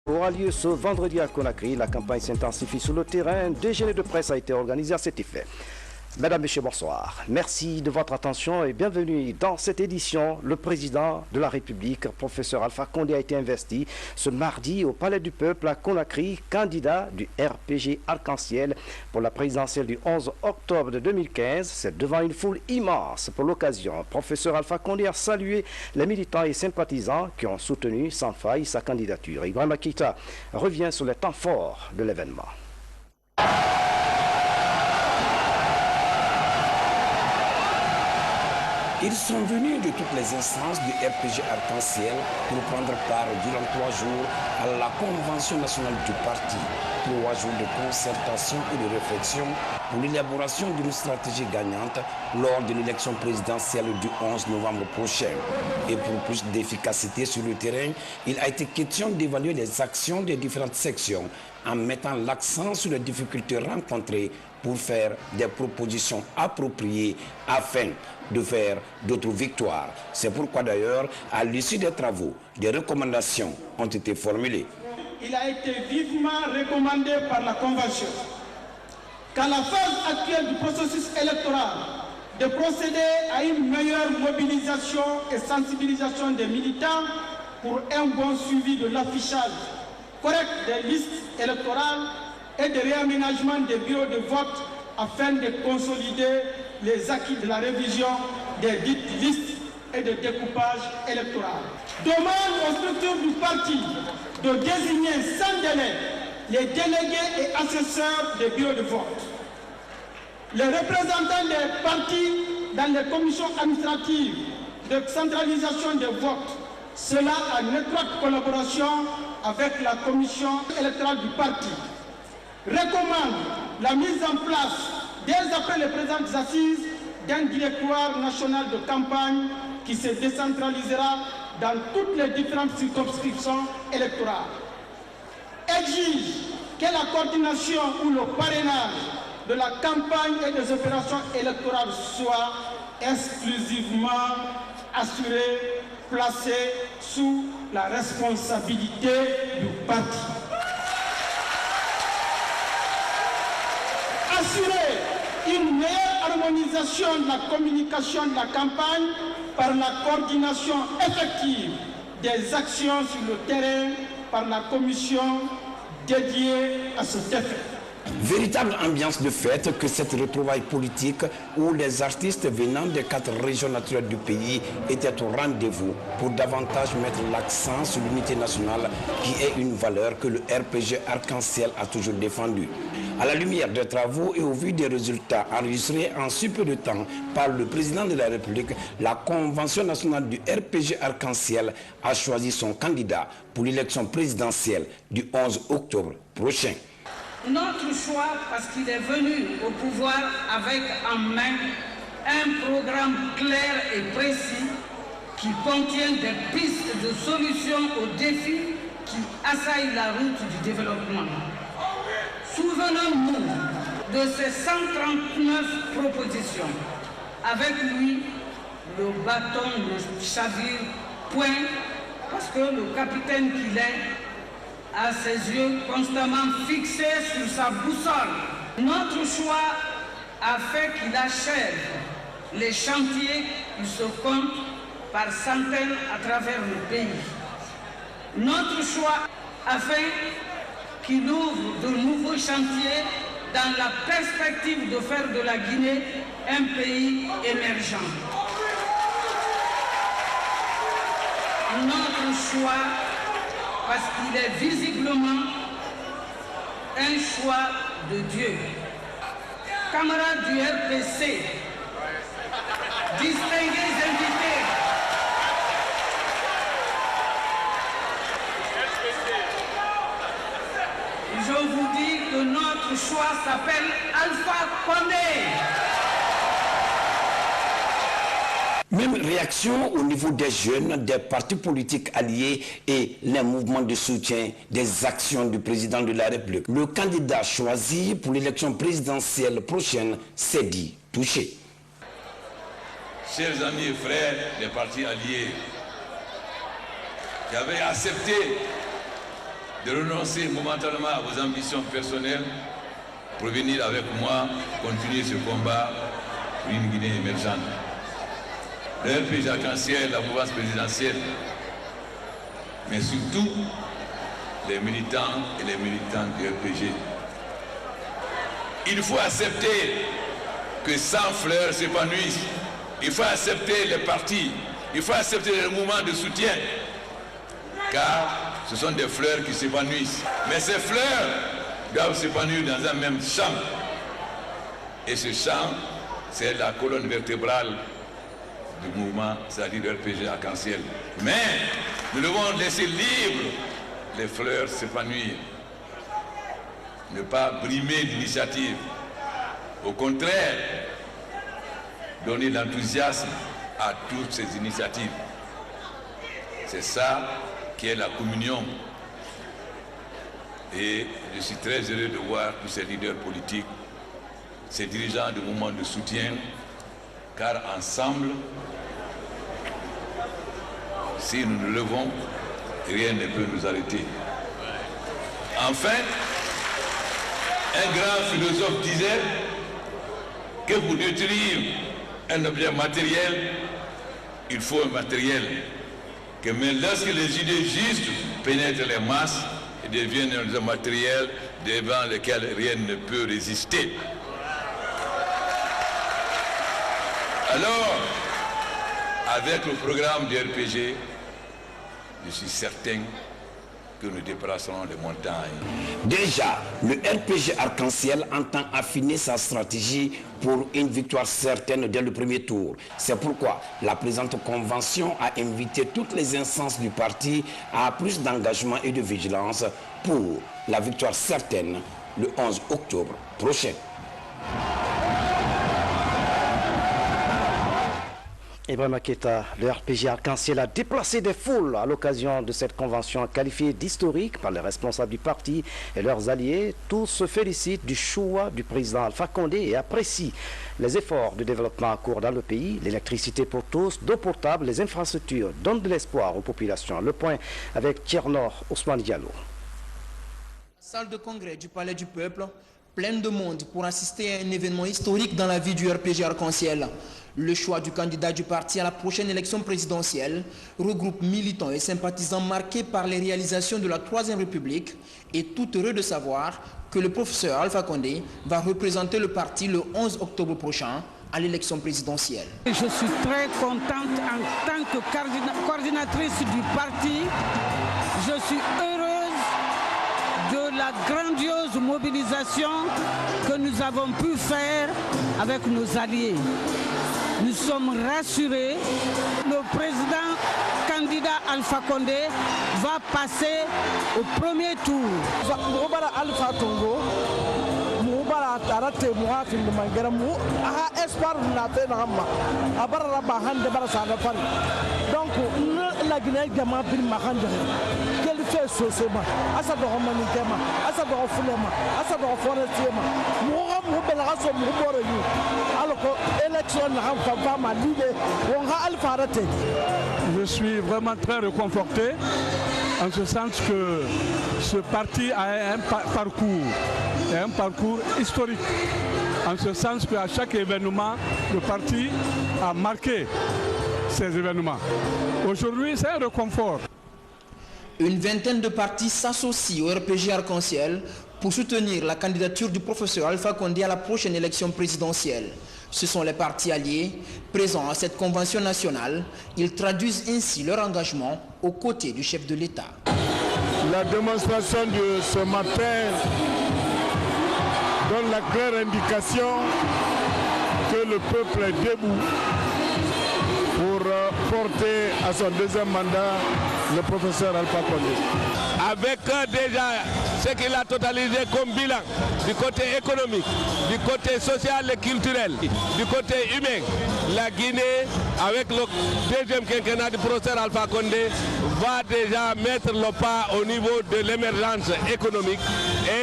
Aura lieu ce vendredi à Conakry. La campagne s'intensifie sur le terrain. Un déjeuner de presse a été organisé à cet effet. Mesdames, Messieurs, bonsoir. Merci de votre attention et bienvenue dans cette édition. Le président de la République, professeur Alpha Condé, a été investi ce mardi au Palais du Peuple à Conakry, candidat du RPG Arc-en-Ciel pour la présidentielle du 11 octobre de 2015. C'est devant une foule immense pour l'occasion. Professeur Alpha Condé a salué les militants et sympathisants qui ont soutenu sans faille sa candidature. Ibrahima Keïta revient sur les temps forts de l'événement. Ils sont venus de toutes les instances du RPG Arc-en-Ciel pour prendre part durant 3 jours à la Convention nationale du parti. 3 jours de concertation et de réflexion pour l'élaboration d'une stratégie gagnante lors de l'élection présidentielle du 11 novembre prochain. Et pour plus d'efficacité sur le terrain, il a été question d'évaluer les actions des différentes sections en mettant l'accent sur les difficultés rencontrées pour faire des propositions appropriées afin de faire d'autres victoires. C'est pourquoi d'ailleurs, à l'issue des travaux, des recommandations ont été formulées. Il a été vivement recommandé par la Convention qu'à la phase actuelle du processus électoral, de procéder à une meilleure mobilisation et sensibilisation des militants pour un bon suivi de l'affichage correct des listes électorales et de réaménagement des bureaux de vote afin de consolider les acquis de la révision des dites listes et de découpage électoral. Demande aux structures du parti de désigner sans délai les délégués et assesseurs des bureaux de vote. Les représentants des partis dans les commissions administratives de centralisation des votes, cela en étroite collaboration avec la commission électorale du parti, recommande la mise en place, dès après les présentes assises, d'un directoire national de campagne qui se décentralisera dans toutes les différentes circonscriptions électorales. Exige que la coordination ou le parrainage de la campagne et des opérations électorales soit exclusivement assuré, placé sous la responsabilité du parti. Assurer une meilleure harmonisation de la communication de la campagne par la coordination effective des actions sur le terrain par la commission dédiée à cet effet. Véritable ambiance de fête que cette retrouvaille politique où les artistes venant des 4 régions naturelles du pays étaient au rendez-vous pour davantage mettre l'accent sur l'unité nationale qui est une valeur que le RPG Arc-en-Ciel a toujours défendue. À la lumière des travaux et au vu des résultats enregistrés en si peu de temps par le président de la République, la Convention nationale du RPG Arc-en-Ciel a choisi son candidat pour l'élection présidentielle du 11 octobre prochain. Notre choix, parce qu'il est venu au pouvoir avec en main un programme clair et précis qui contient des pistes de solutions aux défis qui assaillent la route du développement. Souvenons-nous de ces 139 propositions. Avec lui, le bâton ne chavire point, parce que le capitaine qu'il est a ses yeux constamment fixés sur sa boussole. Notre choix a fait qu'il achève les chantiers qui se comptent par centaines à travers le pays. Notre choix a fait qu'il ouvre de nouveaux chantiers dans la perspective de faire de la Guinée un pays émergent. Notre choix, parce qu'il est visiblement un choix de Dieu. Camarades du RPC, distingués invités, je vous dis que notre choix s'appelle Alpha Condé. Même réaction au niveau des jeunes, des partis politiques alliés et les mouvements de soutien des actions du président de la République. Le candidat choisi pour l'élection présidentielle prochaine s'est dit touché. Chers amis et frères des partis alliés qui avaient accepté de renoncer momentanément à vos ambitions personnelles pour venir avec moi continuer ce combat pour une Guinée émergente. Le RPG Arc-en-Ciel, la mouvance présidentielle, mais surtout les militants et les militantes du RPG. Il faut accepter que 100 fleurs s'épanouissent. Il faut accepter les partis. Il faut accepter les mouvements de soutien. Car ce sont des fleurs qui s'épanouissent. Mais ces fleurs doivent s'épanouir dans un même champ. Et ce champ, c'est la colonne vertébrale du mouvement, c'est-à-dire le RPG Arc-en-Ciel. Mais nous devons laisser libre les fleurs s'épanouir. Ne pas brimer l'initiative. Au contraire, donner de l'enthousiasme à toutes ces initiatives. C'est ça qui est la communion. Et je suis très heureux de voir tous ces leaders politiques, ces dirigeants de mouvements de soutien, car ensemble, si nous nous levons, rien ne peut nous arrêter. Enfin, un grand philosophe disait que pour détruire un objet matériel, il faut un matériel. Mais lorsque les idées justes pénètrent les masses et deviennent un matériel devant lequel rien ne peut résister. Alors, avec le programme du RPG, je suis certain que nous déplacerons les montagnes. Déjà, le RPG Arc-en-Ciel entend affiner sa stratégie pour une victoire certaine dès le premier tour. C'est pourquoi la présente convention a invité toutes les instances du parti à plus d'engagement et de vigilance pour la victoire certaine le 11 octobre prochain. Ibrahima Keïta, le RPG Arc-en-Ciel a déplacé des foules à l'occasion de cette convention qualifiée d'historique par les responsables du parti et leurs alliés. Tous se félicitent du choix du président Alpha Condé et apprécient les efforts de développement en cours dans le pays, l'électricité pour tous, d'eau potable, les infrastructures donnent de l'espoir aux populations. Le point avec Tchernor Ousmane Diallo. Salle de congrès du Palais du Peuple, pleine de monde pour assister à un événement historique dans la vie du RPG Arc-en-Ciel. Le choix du candidat du parti à la prochaine élection présidentielle regroupe militants et sympathisants marqués par les réalisations de la Troisième République et tout heureux de savoir que le professeur Alpha Condé va représenter le parti le 11 octobre prochain à l'élection présidentielle. Je suis très contente en tant que coordinatrice du parti. Je suis heureuse de la grandiose mobilisation que nous avons pu faire avec nos alliés. Nous sommes rassurés. Le président candidat Alpha Condé va passer au premier tour. Alpha Congo, Moubara Tarate Mouaf, Mangaramu, a espoir na Benama, a Barabahan de Barasana. Donc, la Guinée Gama Bin Mahandre, qu'elle fait Sosema, Assador Manikema, Assador Fulema, Assador Forestiema, Mouram Moubelasso Moubore, alors que l'élection n'a pas mal l'idée, on a Alpha raté. Je suis vraiment très réconforté en ce sens que ce parti a un parcours historique. En ce sens qu'à chaque événement, le parti a marqué ces événements. Aujourd'hui, c'est un réconfort. Une vingtaine de partis s'associent au RPG Arc-en-Ciel pour soutenir la candidature du professeur Alpha Condé à la prochaine élection présidentielle. Ce sont les partis alliés présents à cette convention nationale. Ils traduisent ainsi leur engagement aux côtés du chef de l'État. La démonstration de ce matin donne la claire indication que le peuple est debout pour porter à son deuxième mandat le professeur Alpha Condé. Avec déjà ce qu'il a totalisé comme bilan du côté économique, du côté social et culturel, du côté humain, la Guinée, avec le deuxième quinquennat du professeur Alpha Condé, va déjà mettre le pas au niveau de l'émergence économique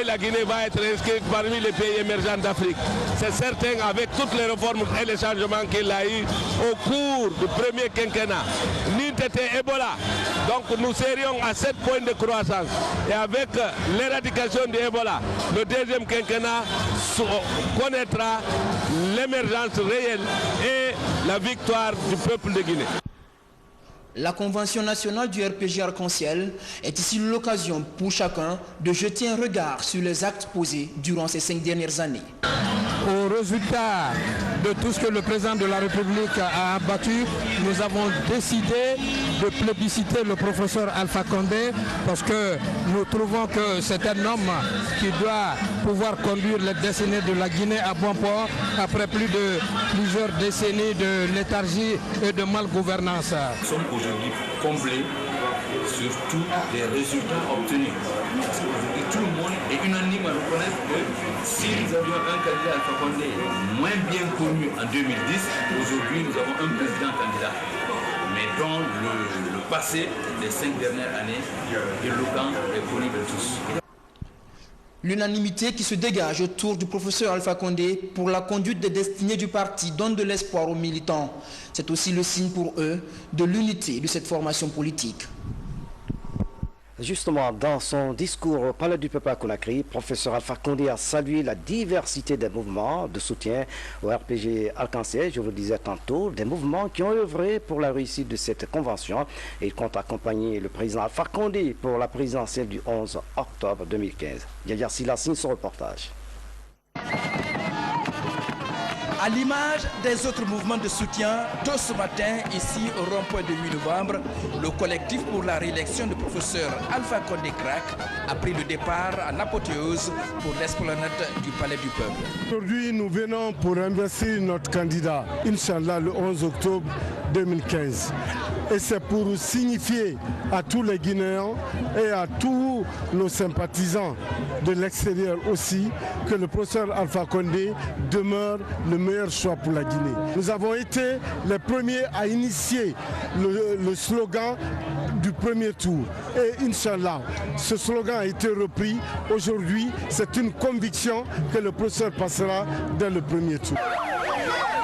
et la Guinée va être inscrite parmi les pays émergents d'Afrique. C'est certain avec toutes les réformes et les changements qu'il a eu au cours du premier quinquennat. Ni c'était Ebola. Donc nous serions à 7 points de croissance. Et avec l'éradication de Ebola, le deuxième quinquennat connaîtra l'émergence réelle et la victoire du peuple de Guinée. La Convention nationale du RPG Arc-en-Ciel est ici l'occasion pour chacun de jeter un regard sur les actes posés durant ces 5 dernières années. Au résultat de tout ce que le président de la République a abattu, nous avons décidé de plébisciter le professeur Alpha Condé parce que nous trouvons que c'est un homme qui doit pouvoir conduire les destinées de la Guinée à bon port après plusieurs décennies de léthargie et de malgouvernance. Nous sommes aujourd'hui comblés sur tous les résultats obtenus. Parce qu'aujourd'hui, tout le monde est unanime à reconnaître que si nous avions un candidat Alpha Condé moins bien connu en 2010, aujourd'hui nous avons un président candidat, mais dont le passé des 5 dernières années éloquent est connu de tous. L'unanimité qui se dégage autour du professeur Alpha Condé pour la conduite des destinées du parti donne de l'espoir aux militants. C'est aussi le signe pour eux de l'unité de cette formation politique. Justement, dans son discours au Palais du Peuple à Conakry, professeur Alpha Condé a salué la diversité des mouvements de soutien au RPG Arc-en-Ciel, je vous le disais tantôt, des mouvements qui ont œuvré pour la réussite de cette convention. Et il compte accompagner le président Alpha Condé pour la présidentielle du 11 octobre 2015. Yaya Silla signe son reportage. À l'image des autres mouvements de soutien, tôt ce matin, ici au rond-point de 8 novembre, le collectif pour la réélection du professeur Alpha Condé Crac a pris le départ en apothéose pour l'esplanade du Palais du Peuple. Aujourd'hui, nous venons pour investir notre candidat, Inch'Allah, le 11 octobre 2015. Et c'est pour signifier à tous les Guinéens et à tous nos sympathisants de l'extérieur aussi que le professeur Alpha Condé demeure le meilleur choix pour la Guinée. Nous avons été les premiers à initier le slogan du premier tour. Et Inch'Allah, ce slogan a été repris. Aujourd'hui, c'est une conviction que le professeur passera dès le premier tour.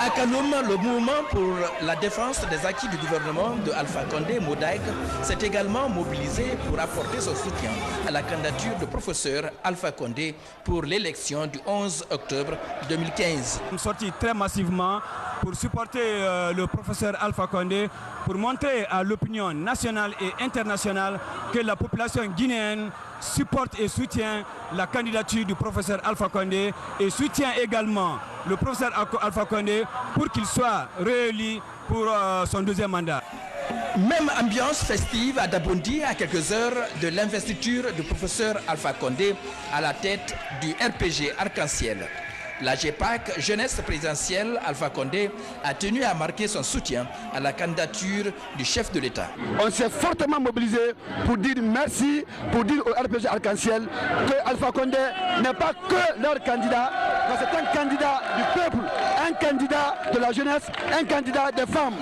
À Kanoum, le mouvement pour la défense des acquis du gouvernement de Alpha Condé, MODAG, s'est également mobilisé pour apporter son soutien à la candidature du professeur Alpha Condé pour l'élection du 11 octobre 2015. Nous sommes sortis très massivement pour supporter le professeur Alpha Condé, pour montrer à l'opinion nationale et internationale que la population guinéenne supporte et soutient la candidature du professeur Alpha Condé et soutient également le professeur Alpha Condé pour qu'il soit réélu pour son deuxième mandat. Même ambiance festive à Dabondi à quelques heures de l'investiture du professeur Alpha Condé à la tête du RPG Arc-en-Ciel. La GEPAC, jeunesse présidentielle Alpha Condé, a tenu à marquer son soutien à la candidature du chef de l'État. On s'est fortement mobilisé pour dire merci, pour dire au RPG Arc-en-Ciel que Alpha Condé n'est pas que leur candidat, mais c'est un candidat du peuple, un candidat de la jeunesse, un candidat des femmes.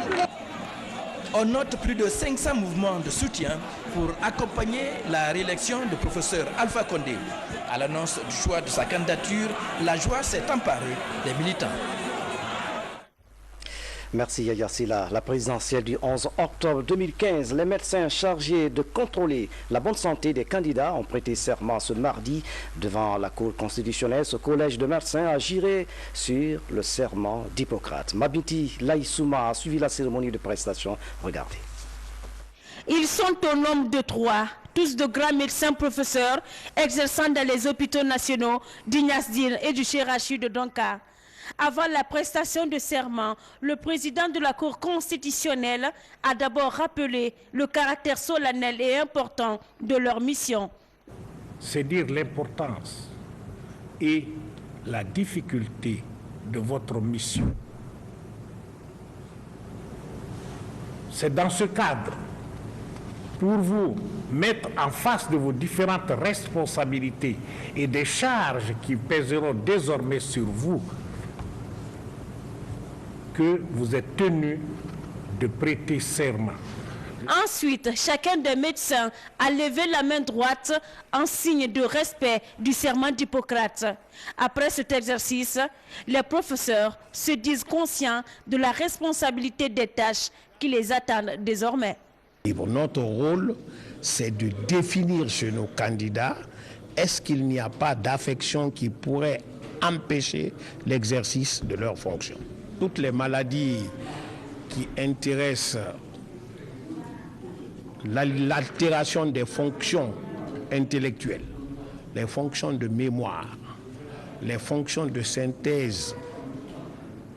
On note plus de 500 mouvements de soutien pour accompagner la réélection du professeur Alpha Condé. À l'annonce du choix de sa candidature, la joie s'est emparée des militants. Merci Yaya Silla. La présidentielle du 11 octobre 2015, les médecins chargés de contrôler la bonne santé des candidats ont prêté serment ce mardi devant la Cour constitutionnelle. Ce collège de médecins a juré sur le serment d'Hippocrate. Mabiti Laïsouma a suivi la cérémonie de prestation. Regardez. Ils sont au nombre de 3, tous de grands médecins professeurs exerçant dans les hôpitaux nationaux d'Ignasdir et du Cherachi de Donka. Avant la prestation de serment, le président de la Cour constitutionnelle a d'abord rappelé le caractère solennel et important de leur mission. C'est dire l'importance et la difficulté de votre mission. C'est dans ce cadre, pour vous mettre en face de vos différentes responsabilités et des charges qui pèseront désormais sur vous, que vous êtes tenu de prêter serment. Ensuite, chacun des médecins a levé la main droite en signe de respect du serment d'Hippocrate. Après cet exercice, les professeurs se disent conscients de la responsabilité des tâches qui les attendent désormais. Notre rôle, c'est de définir chez nos candidats, est-ce qu'il n'y a pas d'affection qui pourrait empêcher l'exercice de leurs fonctions. Toutes les maladies qui intéressent l'altération des fonctions intellectuelles, les fonctions de mémoire, les fonctions de synthèse,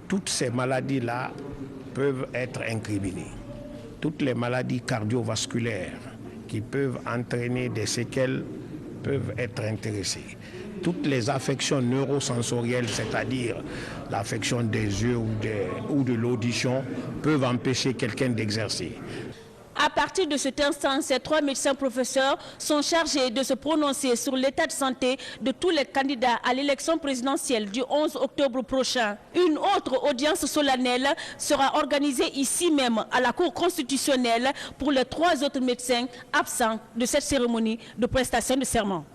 toutes ces maladies-là peuvent être incriminées. Toutes les maladies cardiovasculaires qui peuvent entraîner des séquelles peuvent être intéressées. Toutes les affections neurosensorielles, c'est-à-dire l'affection des yeux ou de l'audition, peuvent empêcher quelqu'un d'exercer. À partir de cet instant, ces 3 médecins professeurs sont chargés de se prononcer sur l'état de santé de tous les candidats à l'élection présidentielle du 11 octobre prochain. Une autre audience solennelle sera organisée ici même à la Cour constitutionnelle pour les 3 autres médecins absents de cette cérémonie de prestation de serment.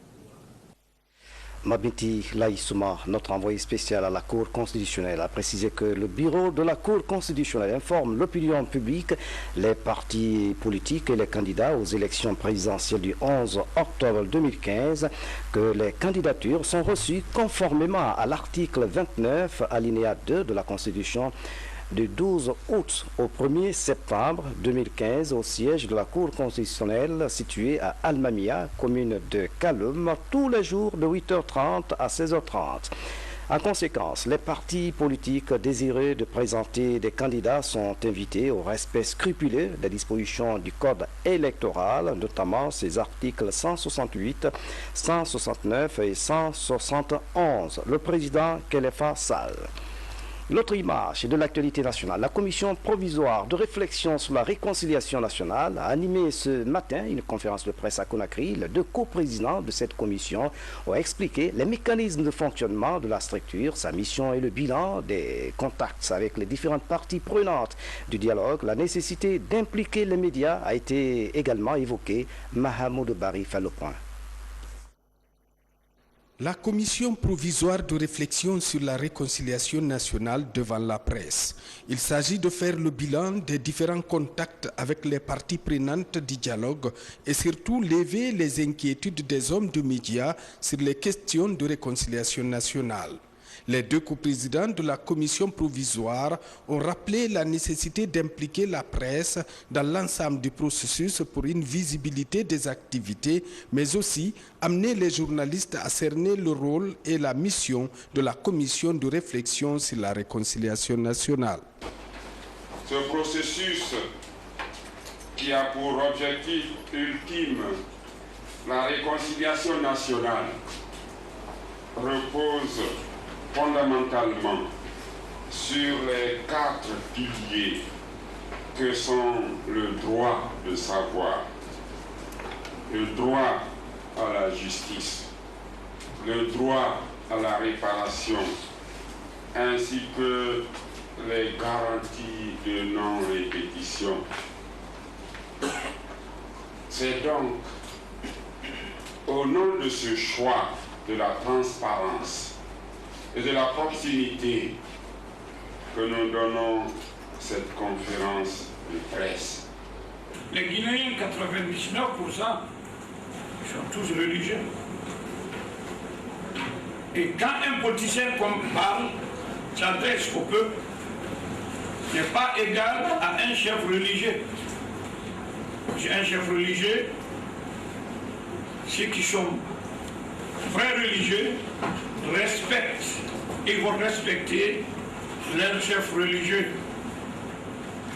Mabinti Laïsouma, notre envoyé spécial à la Cour constitutionnelle, a précisé que le bureau de la Cour constitutionnelle informe l'opinion publique, les partis politiques et les candidats aux élections présidentielles du 11 octobre 2015 que les candidatures sont reçues conformément à l'article 29, alinéa 2 de la Constitution du 12 août au 1er septembre 2015 au siège de la Cour constitutionnelle située à Almamia, commune de Kaloum, tous les jours de 8h30 à 16h30. En conséquence, les partis politiques désireux de présenter des candidats sont invités au respect scrupuleux des dispositions du Code électoral, notamment ses articles 168, 169 et 171. Le président Khalifa Sall. L'autre image de l'actualité nationale, la commission provisoire de réflexion sur la réconciliation nationale a animé ce matin une conférence de presse à Conakry. Les 2 coprésidents de cette commission ont expliqué les mécanismes de fonctionnement de la structure, sa mission et le bilan des contacts avec les différentes parties prenantes du dialogue. La nécessité d'impliquer les médias a été également évoquée. Mahamoud Bari fait le point. La commission provisoire de réflexion sur la réconciliation nationale devant la presse. Il s'agit de faire le bilan des différents contacts avec les parties prenantes du dialogue et surtout lever les inquiétudes des hommes de médias sur les questions de réconciliation nationale. Les 2 coprésidents de la commission provisoire ont rappelé la nécessité d'impliquer la presse dans l'ensemble du processus pour une visibilité des activités, mais aussi amener les journalistes à cerner le rôle et la mission de la commission de réflexion sur la réconciliation nationale. Ce processus qui a pour objectif ultime la réconciliation nationale repose fondamentalement sur les 4 piliers que sont le droit de savoir, le droit à la justice, le droit à la réparation, ainsi que les garanties de non-répétition. C'est donc au nom de ce choix de la transparence et de la proximité que nous donnons cette conférence de presse. Les Guinéens, 99%, sont tous religieux. Et quand un politicien parle, s'adresse au peuple, n'est pas égal à un chef religieux. Un chef religieux, ceux qui sont vrais religieux respectent et vont respecter leurs chefs religieux.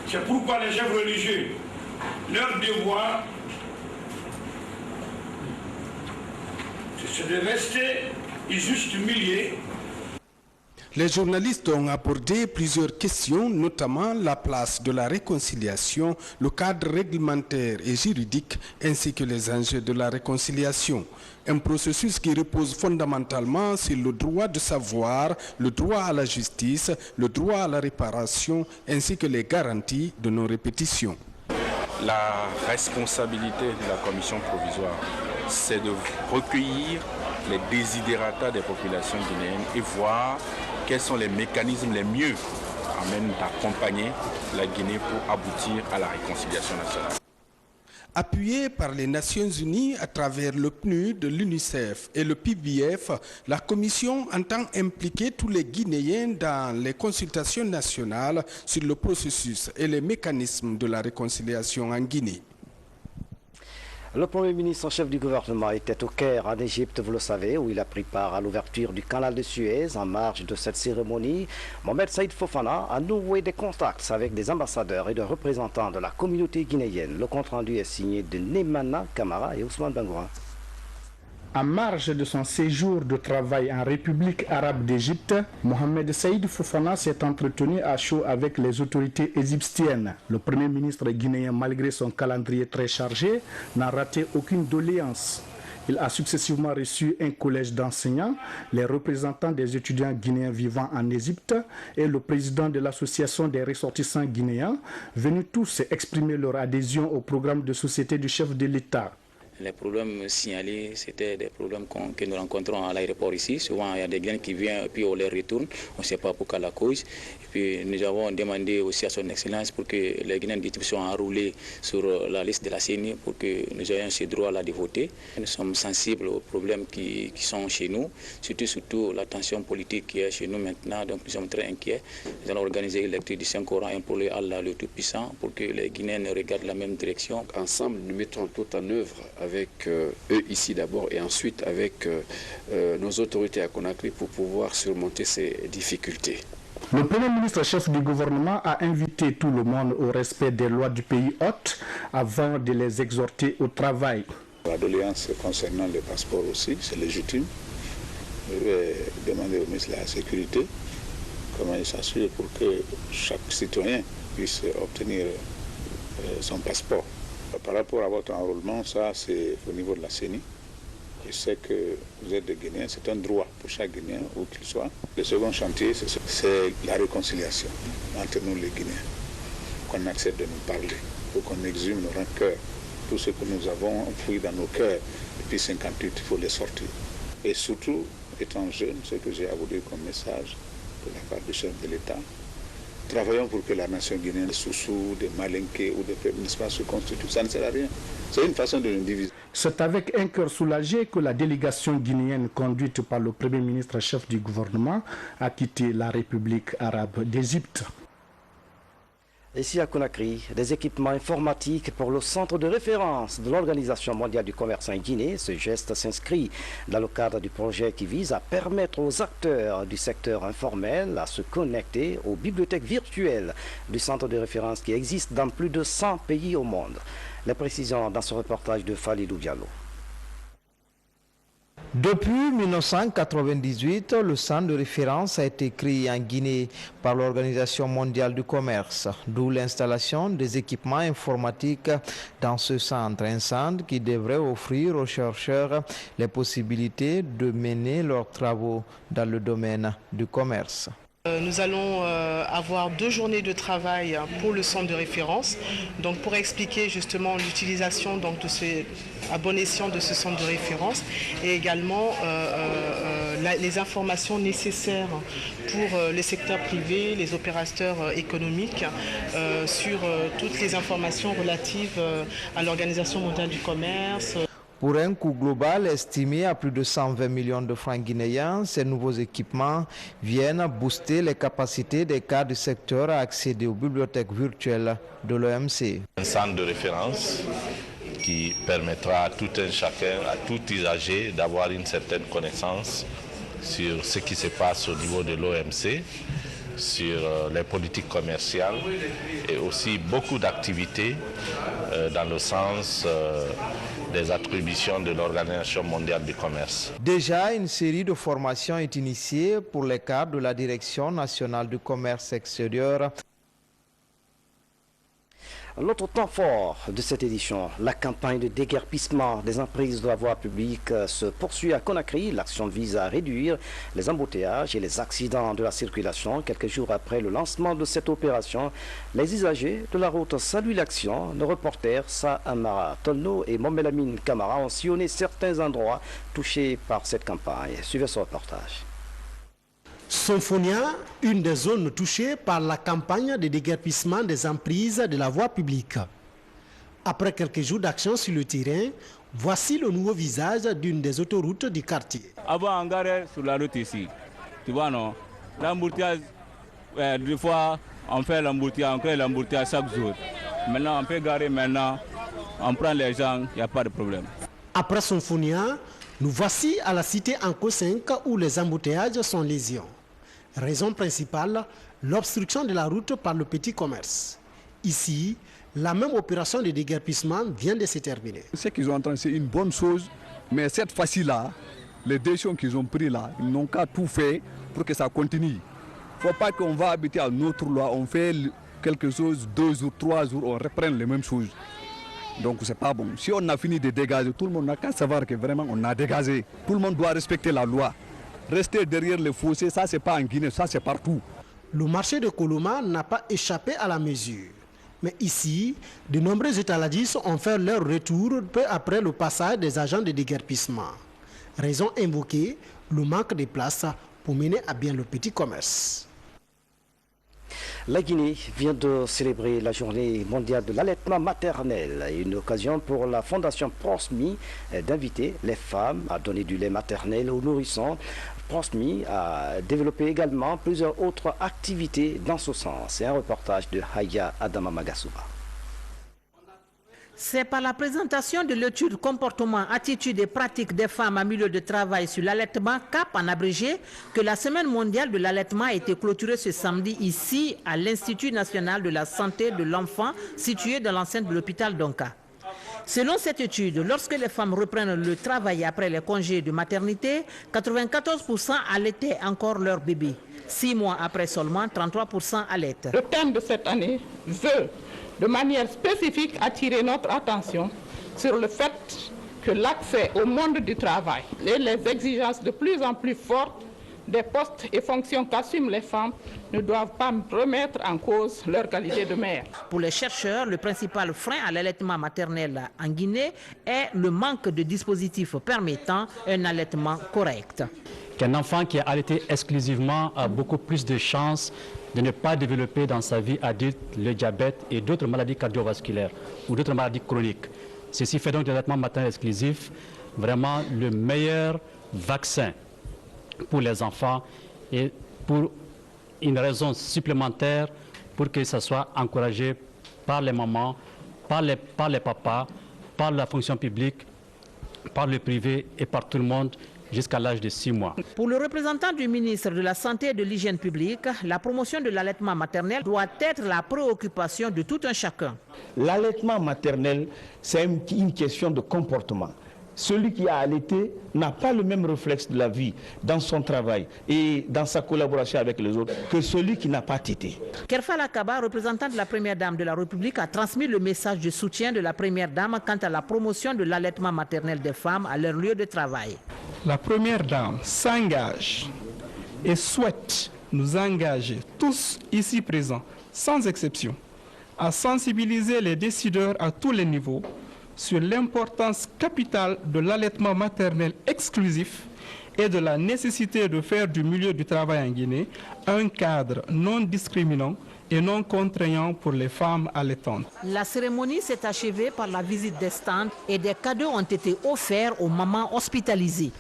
C'est pourquoi les chefs religieux, leur devoir, c'est de rester juste milieu. Les journalistes ont abordé plusieurs questions, notamment la place de la réconciliation, le cadre réglementaire et juridique, ainsi que les enjeux de la réconciliation. Un processus qui repose fondamentalement sur le droit de savoir, le droit à la justice, le droit à la réparation, ainsi que les garanties de non-répétition. La responsabilité de la commission provisoire, c'est de recueillir les desiderata des populations guinéennes et voir quels sont les mécanismes les mieux à même d'accompagner la Guinée pour aboutir à la réconciliation nationale. Appuyée par les Nations Unies à travers le PNUD, l'UNICEF et le PBF, la Commission entend impliquer tous les Guinéens dans les consultations nationales sur le processus et les mécanismes de la réconciliation en Guinée. Le Premier ministre en chef du gouvernement était au Caire, en Égypte, vous le savez, où il a pris part à l'ouverture du canal de Suez. En marge de cette cérémonie, Mohamed Saïd Fofana a noué des contacts avec des ambassadeurs et des représentants de la communauté guinéenne. Le compte-rendu est signé de Nemana Kamara et Ousmane Bangoura. En marge de son séjour de travail en République arabe d'Égypte, Mohamed Saïd Fofana s'est entretenu à chaud avec les autorités égyptiennes. Le Premier ministre guinéen, malgré son calendrier très chargé, n'a raté aucune doléance. Il a successivement reçu un collège d'enseignants, les représentants des étudiants guinéens vivant en Égypte et le président de l'association des ressortissants guinéens, venus tous exprimer leur adhésion au programme de société du chef de l'État. Les problèmes signalés, c'était des problèmes que nous rencontrons à l'aéroport ici. Souvent, il y a des Guinéens qui viennent et puis on les retourne. On ne sait pas pourquoi la cause. Et puis, nous avons demandé aussi à son Excellence pour que les Guinéens soient enrôlés sur la liste de la CENI pour que nous ayons ce droit-là de voter. Nous sommes sensibles aux problèmes qui sont chez nous, surtout la tension politique qui est chez nous maintenant. Donc, nous sommes très inquiets. Nous allons organiser une lecture du Saint-Coran et pour Allah le Tout-Puissant pour que les Guinéens regardent la même direction. Ensemble, nous mettons tout en œuvre avec eux ici d'abord et ensuite avec nos autorités à Conakry pour pouvoir surmonter ces difficultés. Le Premier ministre chef du gouvernement a invité tout le monde au respect des lois du pays hôte avant de les exhorter au travail. La doléance concernant les passeports aussi, c'est légitime. Je vais demander au ministre de la Sécurité comment il s'assure pour que chaque citoyen puisse obtenir son passeport. Par rapport à votre enrôlement, ça c'est au niveau de la CENI. Je sais que vous êtes des Guinéens, c'est un droit pour chaque Guinéen, où qu'il soit. Le second chantier, c'est la réconciliation entre nous les Guinéens. Qu'on accepte de nous parler, pour qu'on exhume nos rancœurs. Tout ce que nous avons enfoui dans nos cœurs depuis 58, il faut les sortir. Et surtout, étant jeune, ce que j'ai à vous dire comme message de la part du chef de l'État, travaillons pour que la nation guinéenne, des Soussous, des Malinqués ou des peuples, se constitue. Ça ne sert à rien. C'est une façon de nous diviser. C'est avec un cœur soulagé que la délégation guinéenne conduite par le Premier ministre chef du gouvernement a quitté la République arabe d'Égypte. Ici à Conakry, des équipements informatiques pour le centre de référence de l'Organisation mondiale du commerce en Guinée. Ce geste s'inscrit dans le cadre du projet qui vise à permettre aux acteurs du secteur informel à se connecter aux bibliothèques virtuelles du centre de référence qui existe dans plus de 100 pays au monde. Les précisions dans ce reportage de Falilou Diallo. Depuis 1998, le centre de référence a été créé en Guinée par l'Organisation mondiale du commerce, d'où l'installation des équipements informatiques dans ce centre, un centre qui devrait offrir aux chercheurs les possibilités de mener leurs travaux dans le domaine du commerce. Nous allons avoir 2 journées de travail pour le centre de référence, donc pour expliquer justement l'utilisation à bon escient de ce centre de référence et également les informations nécessaires pour les secteurs privés, les opérateurs économiques sur toutes les informations relatives à l'Organisation mondiale du commerce. Pour un coût global estimé à plus de 120 millions de francs guinéens, ces nouveaux équipements viennent booster les capacités des cadres du secteur à accéder aux bibliothèques virtuelles de l'OMC. Un centre de référence qui permettra à tout un chacun, à tout usager d'avoir une certaine connaissance sur ce qui se passe au niveau de l'OMC, sur les politiques commerciales et aussi beaucoup d'activités dans le sens des attributions de l'Organisation mondiale du commerce. Déjà, une série de formations est initiée pour les cadres de la Direction nationale du commerce extérieur. L'autre temps fort de cette édition, la campagne de déguerpissement des emprises de la voie publique se poursuit à Conakry. L'action vise à réduire les embouteillages et les accidents de la circulation. Quelques jours après le lancement de cette opération, les usagers de la route saluent l'action. Nos reporters Sa Amara Tolno et Momelamine Kamara ont sillonné certains endroits touchés par cette campagne. Suivez ce reportage. Symphonia, une des zones touchées par la campagne de déguerpissement des emprises de la voie publique. Après quelques jours d'action sur le terrain, voici le nouveau visage d'une des autoroutes du quartier. Avant, on garait sur la route ici. Tu vois, non? L'embouteillage, des fois, on fait l'embouteillage, on crée l'embouteillage chaque jour. Maintenant, on peut garer maintenant, on prend les gens, il n'y a pas de problème. Après Sonfonia, nous voici à la cité Anko 5 où les embouteillages sont lésions. Raison principale, l'obstruction de la route par le petit commerce. Ici, la même opération de déguerpissement vient de se terminer. Ce qu'ils ont entendu, c'est une bonne chose, mais cette fois-ci-là, les décisions qu'ils ont prises là, ils n'ont qu'à tout faire pour que ça continue. Il ne faut pas qu'on va habiter à notre loi, on fait quelque chose, 2 jours, 3 jours, on reprend les mêmes choses. Donc c'est pas bon. Si on a fini de dégager, tout le monde n'a qu'à savoir que vraiment on a dégagé. Tout le monde doit respecter la loi. Rester derrière les fossés, ça c'est pas en Guinée, ça c'est partout. Le marché de Koloma n'a pas échappé à la mesure. Mais ici, de nombreux étaladistes ont fait leur retour peu après le passage des agents de déguerpissement. Raison invoquée, le manque de place pour mener à bien le petit commerce. La Guinée vient de célébrer la journée mondiale de l'allaitement maternel, une occasion pour la Fondation Prosmi d'inviter les femmes à donner du lait maternel aux nourrissons. Prosmi a développé également plusieurs autres activités dans ce sens. C'est un reportage de Haya Adama Magasuba. C'est par la présentation de l'étude comportement, attitude et pratique des femmes en milieu de travail sur l'allaitement, CAP en abrégé, que la Semaine mondiale de l'allaitement a été clôturée ce samedi ici à l'Institut national de la santé de l'enfant situé dans l'enceinte de l'hôpital Donka. Selon cette étude, lorsque les femmes reprennent le travail après les congés de maternité, 94% allaitaient encore leur bébé. 6 mois après seulement, 33% allaitent. Le thème de cette année veut de manière spécifique attirer notre attention sur le fait que l'accès au monde du travail et les exigences de plus en plus fortes des postes et fonctions qu'assument les femmes ne doivent pas remettre en cause leur qualité de mère. Pour les chercheurs, le principal frein à l'allaitement maternel en Guinée est le manque de dispositifs permettant un allaitement correct. Qu'un enfant qui est allaité exclusivement a beaucoup plus de chances de ne pas développer dans sa vie adulte le diabète et d'autres maladies cardiovasculaires ou d'autres maladies chroniques. Ceci fait donc de l'allaitement maternel exclusif vraiment le meilleur vaccin pour les enfants et pour une raison supplémentaire pour que ça soit encouragé par les mamans, par les papas, par la fonction publique, par le privé et par tout le monde jusqu'à l'âge de 6 mois. Pour le représentant du ministre de la Santé et de l'Hygiène publique, la promotion de l'allaitement maternel doit être la préoccupation de tout un chacun. L'allaitement maternel, c'est une question de comportement. Celui qui a allaité n'a pas le même réflexe de la vie dans son travail et dans sa collaboration avec les autres que celui qui n'a pas tété. Kerfala Kaba, représentant de la Première Dame de la République, a transmis le message de soutien de la Première Dame quant à la promotion de l'allaitement maternel des femmes à leur lieu de travail. La Première Dame s'engage et souhaite nous engager, tous ici présents, sans exception, à sensibiliser les décideurs à tous les niveaux sur l'importance capitale de l'allaitement maternel exclusif et de la nécessité de faire du milieu du travail en Guinée un cadre non discriminant et non contraignant pour les femmes allaitantes. La cérémonie s'est achevée par la visite des stands et des cadeaux ont été offerts aux mamans hospitalisées.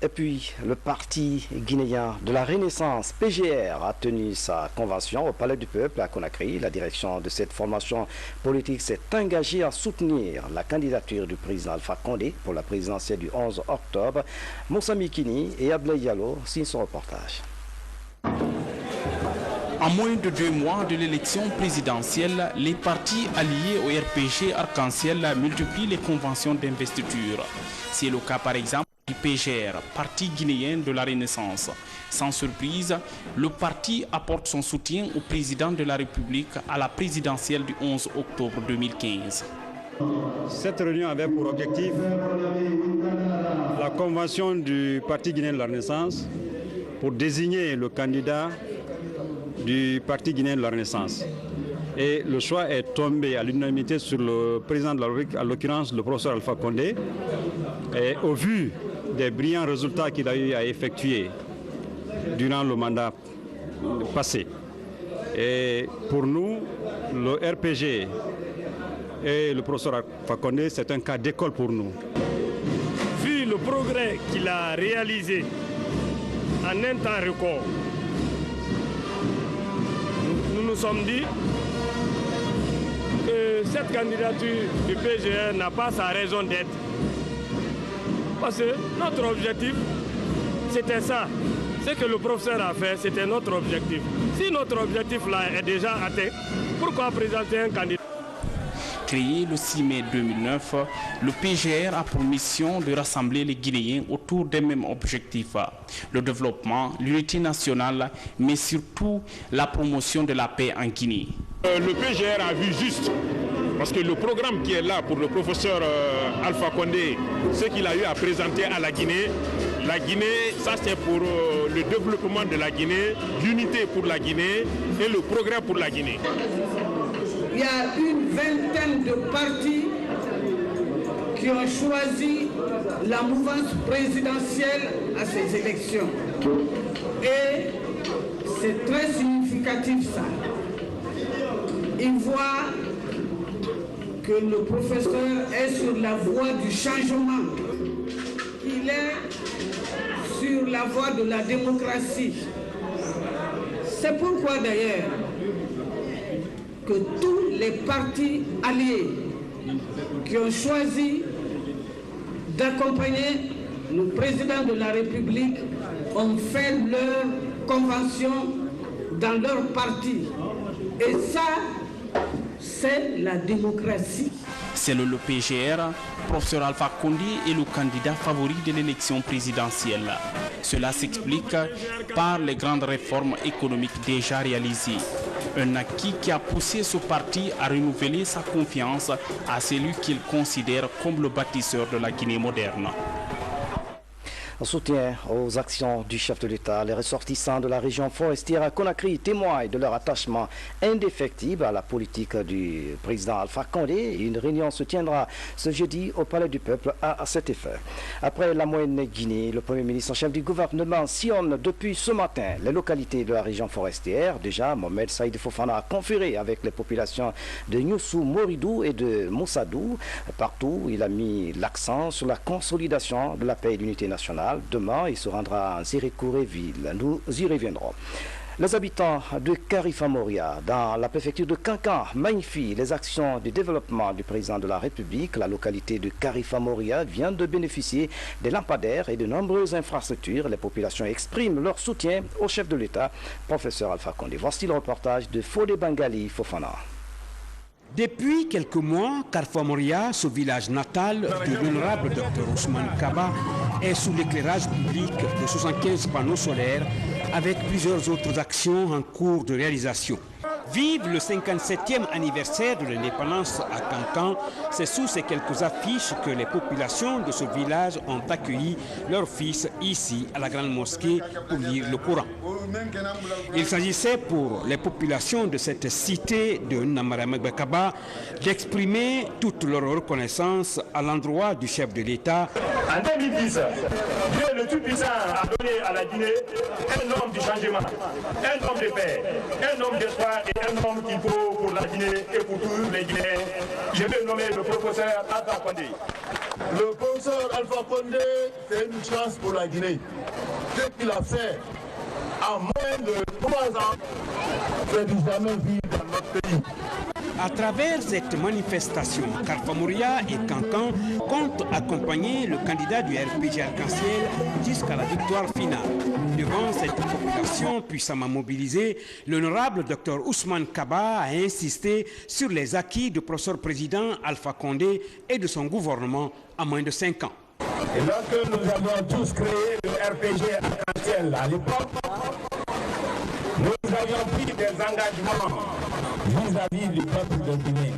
Et puis, le parti guinéen de la Renaissance, PGR, a tenu sa convention au Palais du Peuple à Conakry. La direction de cette formation politique s'est engagée à soutenir la candidature du président Alpha Condé pour la présidentielle du 11 octobre. Moussa Mikini et Ablaye Diallo signent son reportage. En moins de 2 mois de l'élection présidentielle, les partis alliés au RPG Arc-en-Ciel multiplient les conventions d'investiture. C'est le cas par exemple du PGR, Parti guinéen de la Renaissance. Sans surprise, le parti apporte son soutien au président de la République à la présidentielle du 11 octobre 2015. Cette réunion avait pour objectif la convention du Parti guinéen de la Renaissance pour désigner le candidat du Parti guinéen de la Renaissance. Et le choix est tombé à l'unanimité sur le président de la République, à l'occurrence le professeur Alpha Condé. Et au vu des brillants résultats qu'il a eu à effectuer durant le mandat passé. Et pour nous, le RPG et le professeur Alpha Condé, c'est un cas d'école pour nous. Vu le progrès qu'il a réalisé en un temps record, nous nous sommes dit que cette candidature du PGR n'a pas sa raison d'être. Parce que notre objectif, c'était ça. Ce que le professeur a fait, c'était notre objectif. Si notre objectif là est déjà atteint, pourquoi présenter un candidat? Créé le 6 mai 2009, le PGR a pour mission de rassembler les Guinéens autour des mêmes objectifs. Le développement, l'unité nationale, mais surtout la promotion de la paix en Guinée. Le PGR a vu juste, parce que le programme qui est là pour le professeur Alpha Condé, ce qu'il a eu à présenter à la Guinée, ça c'est pour le développement de la Guinée, l'unité pour la Guinée et le progrès pour la Guinée. Il y a une vingtaine de partis qui ont choisi la mouvance présidentielle à ces élections. Et c'est très significatif ça. Ils voient que le professeur est sur la voie du changement. Il est sur la voie de la démocratie. C'est pourquoi d'ailleurs que tous les partis alliés qui ont choisi d'accompagner le président de la République ont fait leur convention dans leur parti. Et ça, c'est la démocratie. Selon le PGR, professeur Alpha Condé est le candidat favori de l'élection présidentielle. Cela s'explique par les grandes réformes économiques déjà réalisées. Un acquis qui a poussé ce parti à renouveler sa confiance à celui qu'il considère comme le bâtisseur de la Guinée moderne. En soutien aux actions du chef de l'État, les ressortissants de la région forestière à Conakry témoignent de leur attachement indéfectible à la politique du président Alpha Condé. Une réunion se tiendra ce jeudi au Palais du Peuple à cet effet. Après la moyenne Guinée, le Premier ministre en chef du gouvernement sillonne depuis ce matin les localités de la région forestière. Déjà, Mohamed Saïd Fofana a conféré avec les populations de Nioussou, Moridou et de Moussadou. Partout, il a mis l'accent sur la consolidation de la paix et de l'unité nationale. Demain, il se rendra en Zirikouré-Ville. Nous y reviendrons. Les habitants de Karifa-Moria, dans la préfecture de Kankan, magnifient les actions de développement du président de la République. La localité de Karifa-Moria vient de bénéficier des lampadaires et de nombreuses infrastructures. Les populations expriment leur soutien au chef de l'État, professeur Alpha Condé. Voici le reportage de Fodé Bangali Fofana. Depuis quelques mois, Karifa-Moria, ce village natal de l'honorable Dr Ousmane Kaba, est sous l'éclairage public de 75 panneaux solaires avec plusieurs autres actions en cours de réalisation. Vive le 57e anniversaire de l'indépendance à Kankan, c'est sous ces quelques affiches que les populations de ce village ont accueilli leurs fils ici à la grande mosquée pour lire le Coran. Il s'agissait pour les populations de cette cité de Namaramegakaba d'exprimer toute leur reconnaissance à l'endroit du chef de l'État. En 2010, Dieu le Tout-Puissant a donné à la Guinée un homme du changement, un homme de paix, un homme d'espoir et un homme qu'il faut pour la Guinée et pour tous les Guinéens. Je vais nommer le professeur Alpha Condé. Le professeur Alpha Condé, c'est une chance pour la Guinée. Ce qu'il a fait en moins de 3 ans, c'est du jamais vu dans notre pays. À travers cette manifestation, Karifa-Moria et Kankan comptent accompagner le candidat du RPG Arc-en-Ciel jusqu'à la victoire finale. Devant cette population puissamment mobilisée, l'honorable Dr Ousmane Kaba a insisté sur les acquis du professeur président Alpha Condé et de son gouvernement en moins de 5 ans. Et lorsque nous avons tous créé le RPG Arc-en-Ciel à l'époque, nous avions pris des engagements vis-à-vis du peuple de Guinée.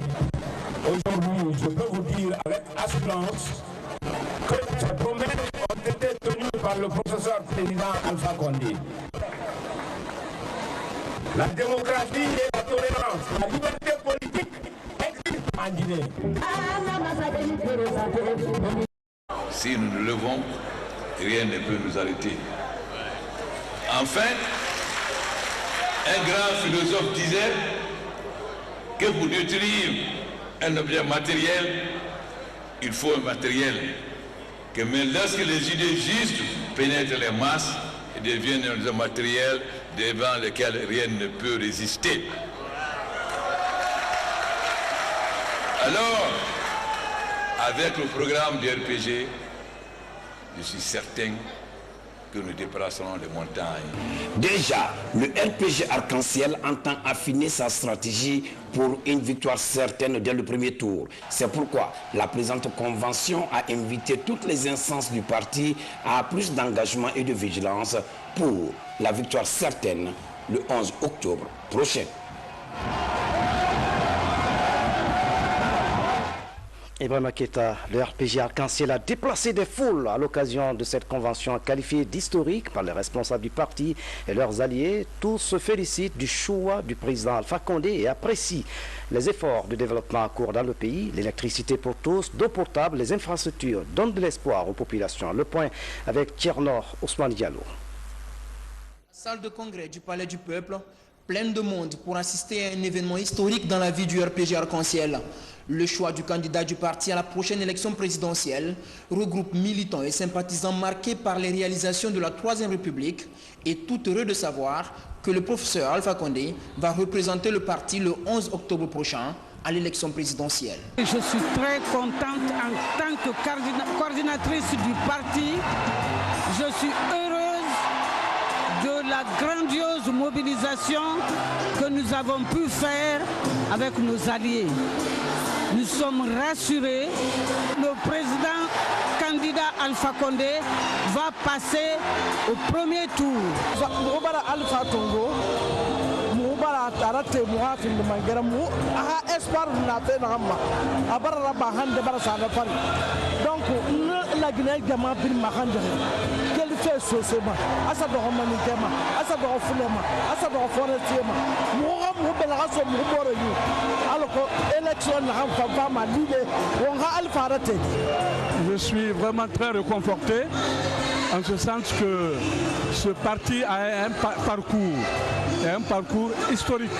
Aujourd'hui, je peux vous dire avec assurance que ces promesses ont été tenues par le professeur président Alpha Condé. La démocratie et la tolérance, la liberté politique existent en Guinée. Si nous nous levons, rien ne peut nous arrêter. Enfin, un grand philosophe disait que pour détruire un objet matériel, il faut un matériel. Mais lorsque les idées justes pénètrent les masses, ils deviennent un matériel devant lequel rien ne peut résister. Alors, avec le programme du RPG, je suis certain que nous déplacerons les montagnes. Déjà, le RPG Arc-en-Ciel entend affiner sa stratégie pour une victoire certaine dès le premier tour. C'est pourquoi la présente convention a invité toutes les instances du parti à plus d'engagement et de vigilance pour la victoire certaine le 11 octobre prochain. Ibrahima Keïta, le RPG Arc-en-Ciel a déplacé des foules à l'occasion de cette convention qualifiée d'historique par les responsables du parti et leurs alliés. Tous se félicitent du choix du président Alpha Condé et apprécient les efforts de développement en cours dans le pays, l'électricité pour tous, d'eau potable, les infrastructures donnent de l'espoir aux populations. Le point avec Tchernor Ousmane Diallo. Salle de congrès du Palais du Peuple, pleine de monde pour assister à un événement historique dans la vie du RPG Arc-en-Ciel. Le choix du candidat du parti à la prochaine élection présidentielle regroupe militants et sympathisants marqués par les réalisations de la Troisième République et tout heureux de savoir que le professeur Alpha Condé va représenter le parti le 11 octobre prochain à l'élection présidentielle. Je suis très contente en tant que coordinatrice du parti. Je suis heureuse de la grandiose mobilisation que nous avons pu faire avec nos alliés. Nous sommes rassurés, le président candidat Alpha Condé va passer au premier tour. Alpha Congo, donc la Guinée quel fait sosema asa do humanitairement asa do fulema asa do forestièrement mo bela so mo boro yu alors que élection na fa ma libe on ha Alpha raté. Je suis vraiment très réconforté en ce sens que ce parti a un parcours historique,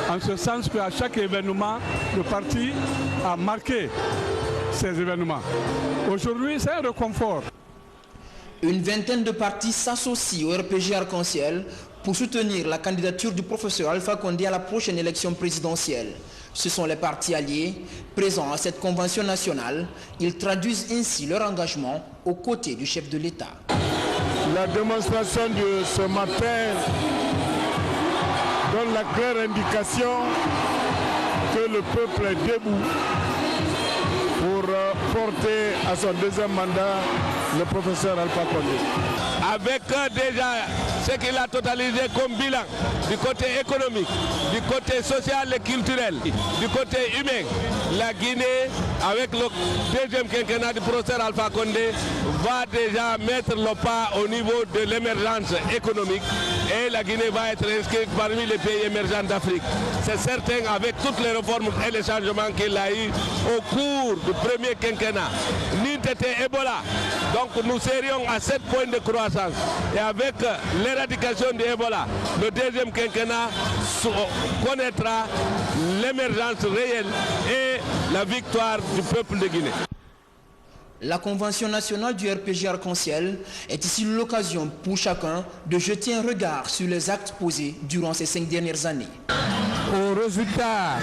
en ce sens qu'à chaque événement le parti a marqué ces événements. Aujourd'hui, c'est un réconfort. Une vingtaine de partis s'associent au RPG Arc-en-Ciel pour soutenir la candidature du professeur Alpha Condé à la prochaine élection présidentielle. Ce sont les partis alliés présents à cette convention nationale. Ils traduisent ainsi leur engagement aux côtés du chef de l'État. La démonstration de ce matin donne la claire indication que le peuple est debout pour porter à son deuxième mandat le professeur Alpha Condé. Avec déjà ce qu'il a totalisé comme bilan du côté économique, du côté social et culturel, du côté humain, la Guinée, avec le deuxième quinquennat du professeur Alpha Condé, va déjà mettre le pas au niveau de l'émergence économique et la Guinée va être inscrite parmi les pays émergents d'Afrique. C'est certain avec toutes les réformes et les changements qu'il a eu au cours du premier quinquennat. N'était Ebola. Donc nous serions à 7 points de croissance. Et avec l'éradication de Ebola, le deuxième quinquennat connaîtra l'émergence réelle et la victoire du peuple de Guinée. La convention nationale du RPG Arc-en-Ciel est ici l'occasion pour chacun de jeter un regard sur les actes posés durant ces 5 dernières années. Au résultat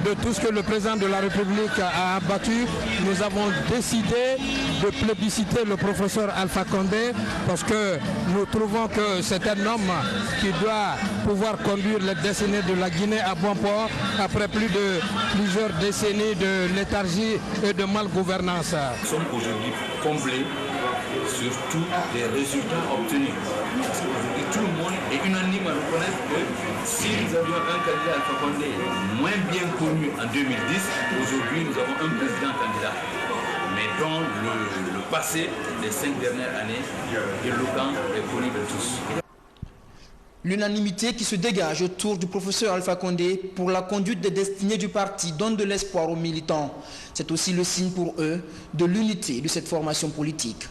de tout ce que le président de la République a abattu, nous avons décidé de plébisciter le professeur Alpha Condé parce que nous trouvons que c'est un homme qui doit pouvoir conduire les destinées de la Guinée à bon port après plusieurs décennies de léthargie et de malgouvernance. Nous sommes aujourd'hui comblés sur tous les résultats obtenus. Parce qu'aujourd'hui, tout le monde est unanime à reconnaître que si nous avions un candidat Alpha Condé moins bien connu en 2010, aujourd'hui nous avons un président candidat, mais dont le passé des 5 dernières années éloquent est connu de tous. L'unanimité qui se dégage autour du professeur Alpha Condé pour la conduite des destinées du parti donne de l'espoir aux militants. C'est aussi le signe pour eux de l'unité de cette formation politique.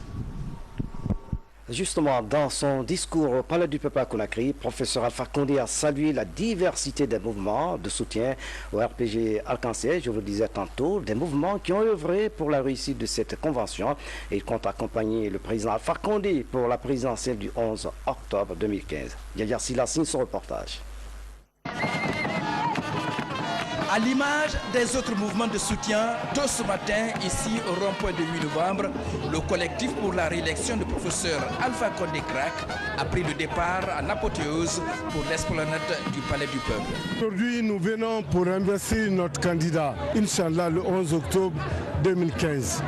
Justement, dans son discours au Palais du Peuple à Conakry, professeur Alpha Condé a salué la diversité des mouvements de soutien au RPG Arc-en-Ciel, je vous le disais tantôt, des mouvements qui ont œuvré pour la réussite de cette convention. Et il compte accompagner le président Alpha Condé pour la présidentielle du 11 octobre 2015. Yaya Silla signe son reportage. À l'image des autres mouvements de soutien, tôt ce matin, ici au rond-point de 8 novembre, le collectif pour la réélection du professeur Alpha Condé Crac a pris le départ en apothéose pour l'esplanade du Palais du Peuple. Aujourd'hui, nous venons pour investir notre candidat, Inch'Allah, le 11 octobre 2015.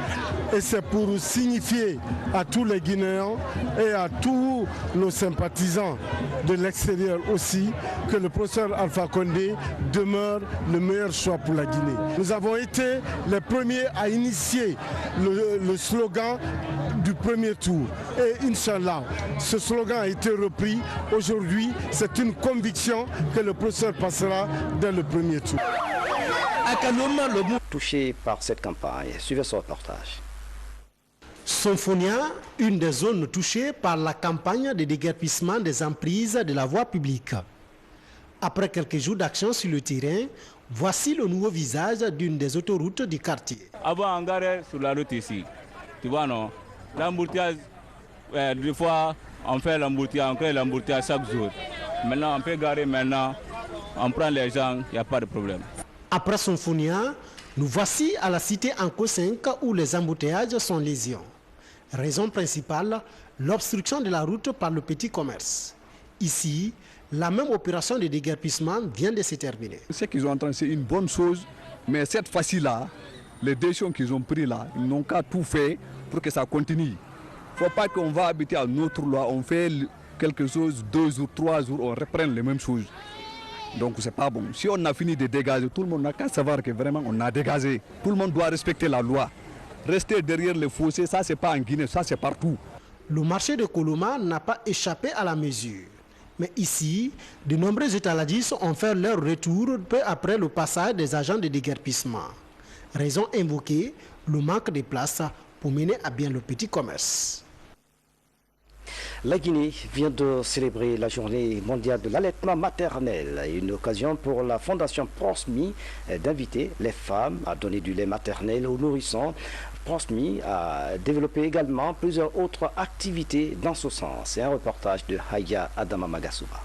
Et c'est pour signifier à tous les Guinéens et à tous nos sympathisants de l'extérieur aussi que le professeur Alpha Condé demeure le meilleur choix pour la Guinée. Nous avons été les premiers à initier le slogan du premier tour. Et Inch'Allah, ce slogan a été repris. Aujourd'hui, c'est une conviction que le professeur passera dès le premier tour. Touché par cette campagne, suivez ce reportage. Symphonia, une des zones touchées par la campagne de déguerpissement des emprises de la voie publique. Après quelques jours d'action sur le terrain, voici le nouveau visage d'une des autoroutes du quartier. Avant, on garait sur la route ici. Tu vois, non? L'embouteillage, des fois, on fait l'embouteillage, on crée l'embouteillage chaque jour. Maintenant, on peut garer maintenant, on prend les gens, il n'y a pas de problème. Après Symphonia, nous voici à la cité Anko 5 où les embouteillages sont lésions. Raison principale, l'obstruction de la route par le petit commerce. Ici, la même opération de déguerpissement vient de se terminer. Ce qu'ils ont entendu, c'est une bonne chose, mais cette fois-ci-là, les décisions qu'ils ont prises là, ils n'ont qu'à tout faire pour que ça continue. Il ne faut pas qu'on va habiter à notre loi, on fait quelque chose, 2 jours, 3 jours, on reprend les mêmes choses. Donc c'est pas bon. Si on a fini de dégager, tout le monde n'a qu'à savoir que vraiment on a dégagé. Tout le monde doit respecter la loi. Rester derrière les fossés, ça c'est pas en Guinée, ça c'est partout. Le marché de Koloma n'a pas échappé à la mesure. Mais ici, de nombreux étaladistes ont fait leur retour peu après le passage des agents de déguerpissement. Raison invoquée, le manque de place pour mener à bien le petit commerce. La Guinée vient de célébrer la journée mondiale de l'allaitement maternel, une occasion pour la fondation Prosmi d'inviter les femmes à donner du lait maternel aux nourrissons. Prosmi a développé également plusieurs autres activités dans ce sens. C'est un reportage de Haya Adama Magasouba.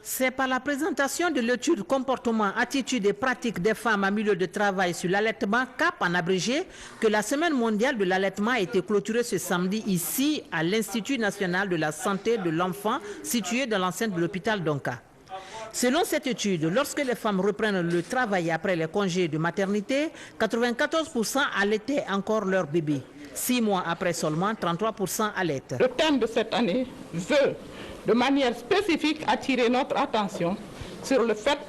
C'est par la présentation de l'étude comportement, attitude et pratique des femmes en milieu de travail sur l'allaitement, CAP en abrégé, que la semaine mondiale de l'allaitement a été clôturée ce samedi ici à l'Institut national de la santé de l'enfant situé dans l'enceinte de l'hôpital d'Onka. Selon cette étude, lorsque les femmes reprennent le travail après les congés de maternité, 94% allaitaient encore leur bébé. 6 mois après seulement, 33% allaitent. Le thème de cette année veut de manière spécifique attirer notre attention sur le fait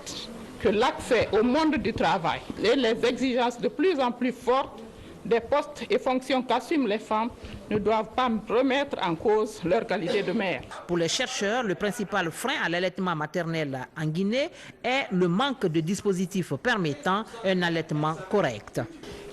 que l'accès au monde du travail et les exigences de plus en plus fortes des postes et fonctions qu'assument les femmes ne doivent pas remettre en cause leur qualité de mère. Pour les chercheurs, le principal frein à l'allaitement maternel en Guinée est le manque de dispositifs permettant un allaitement correct.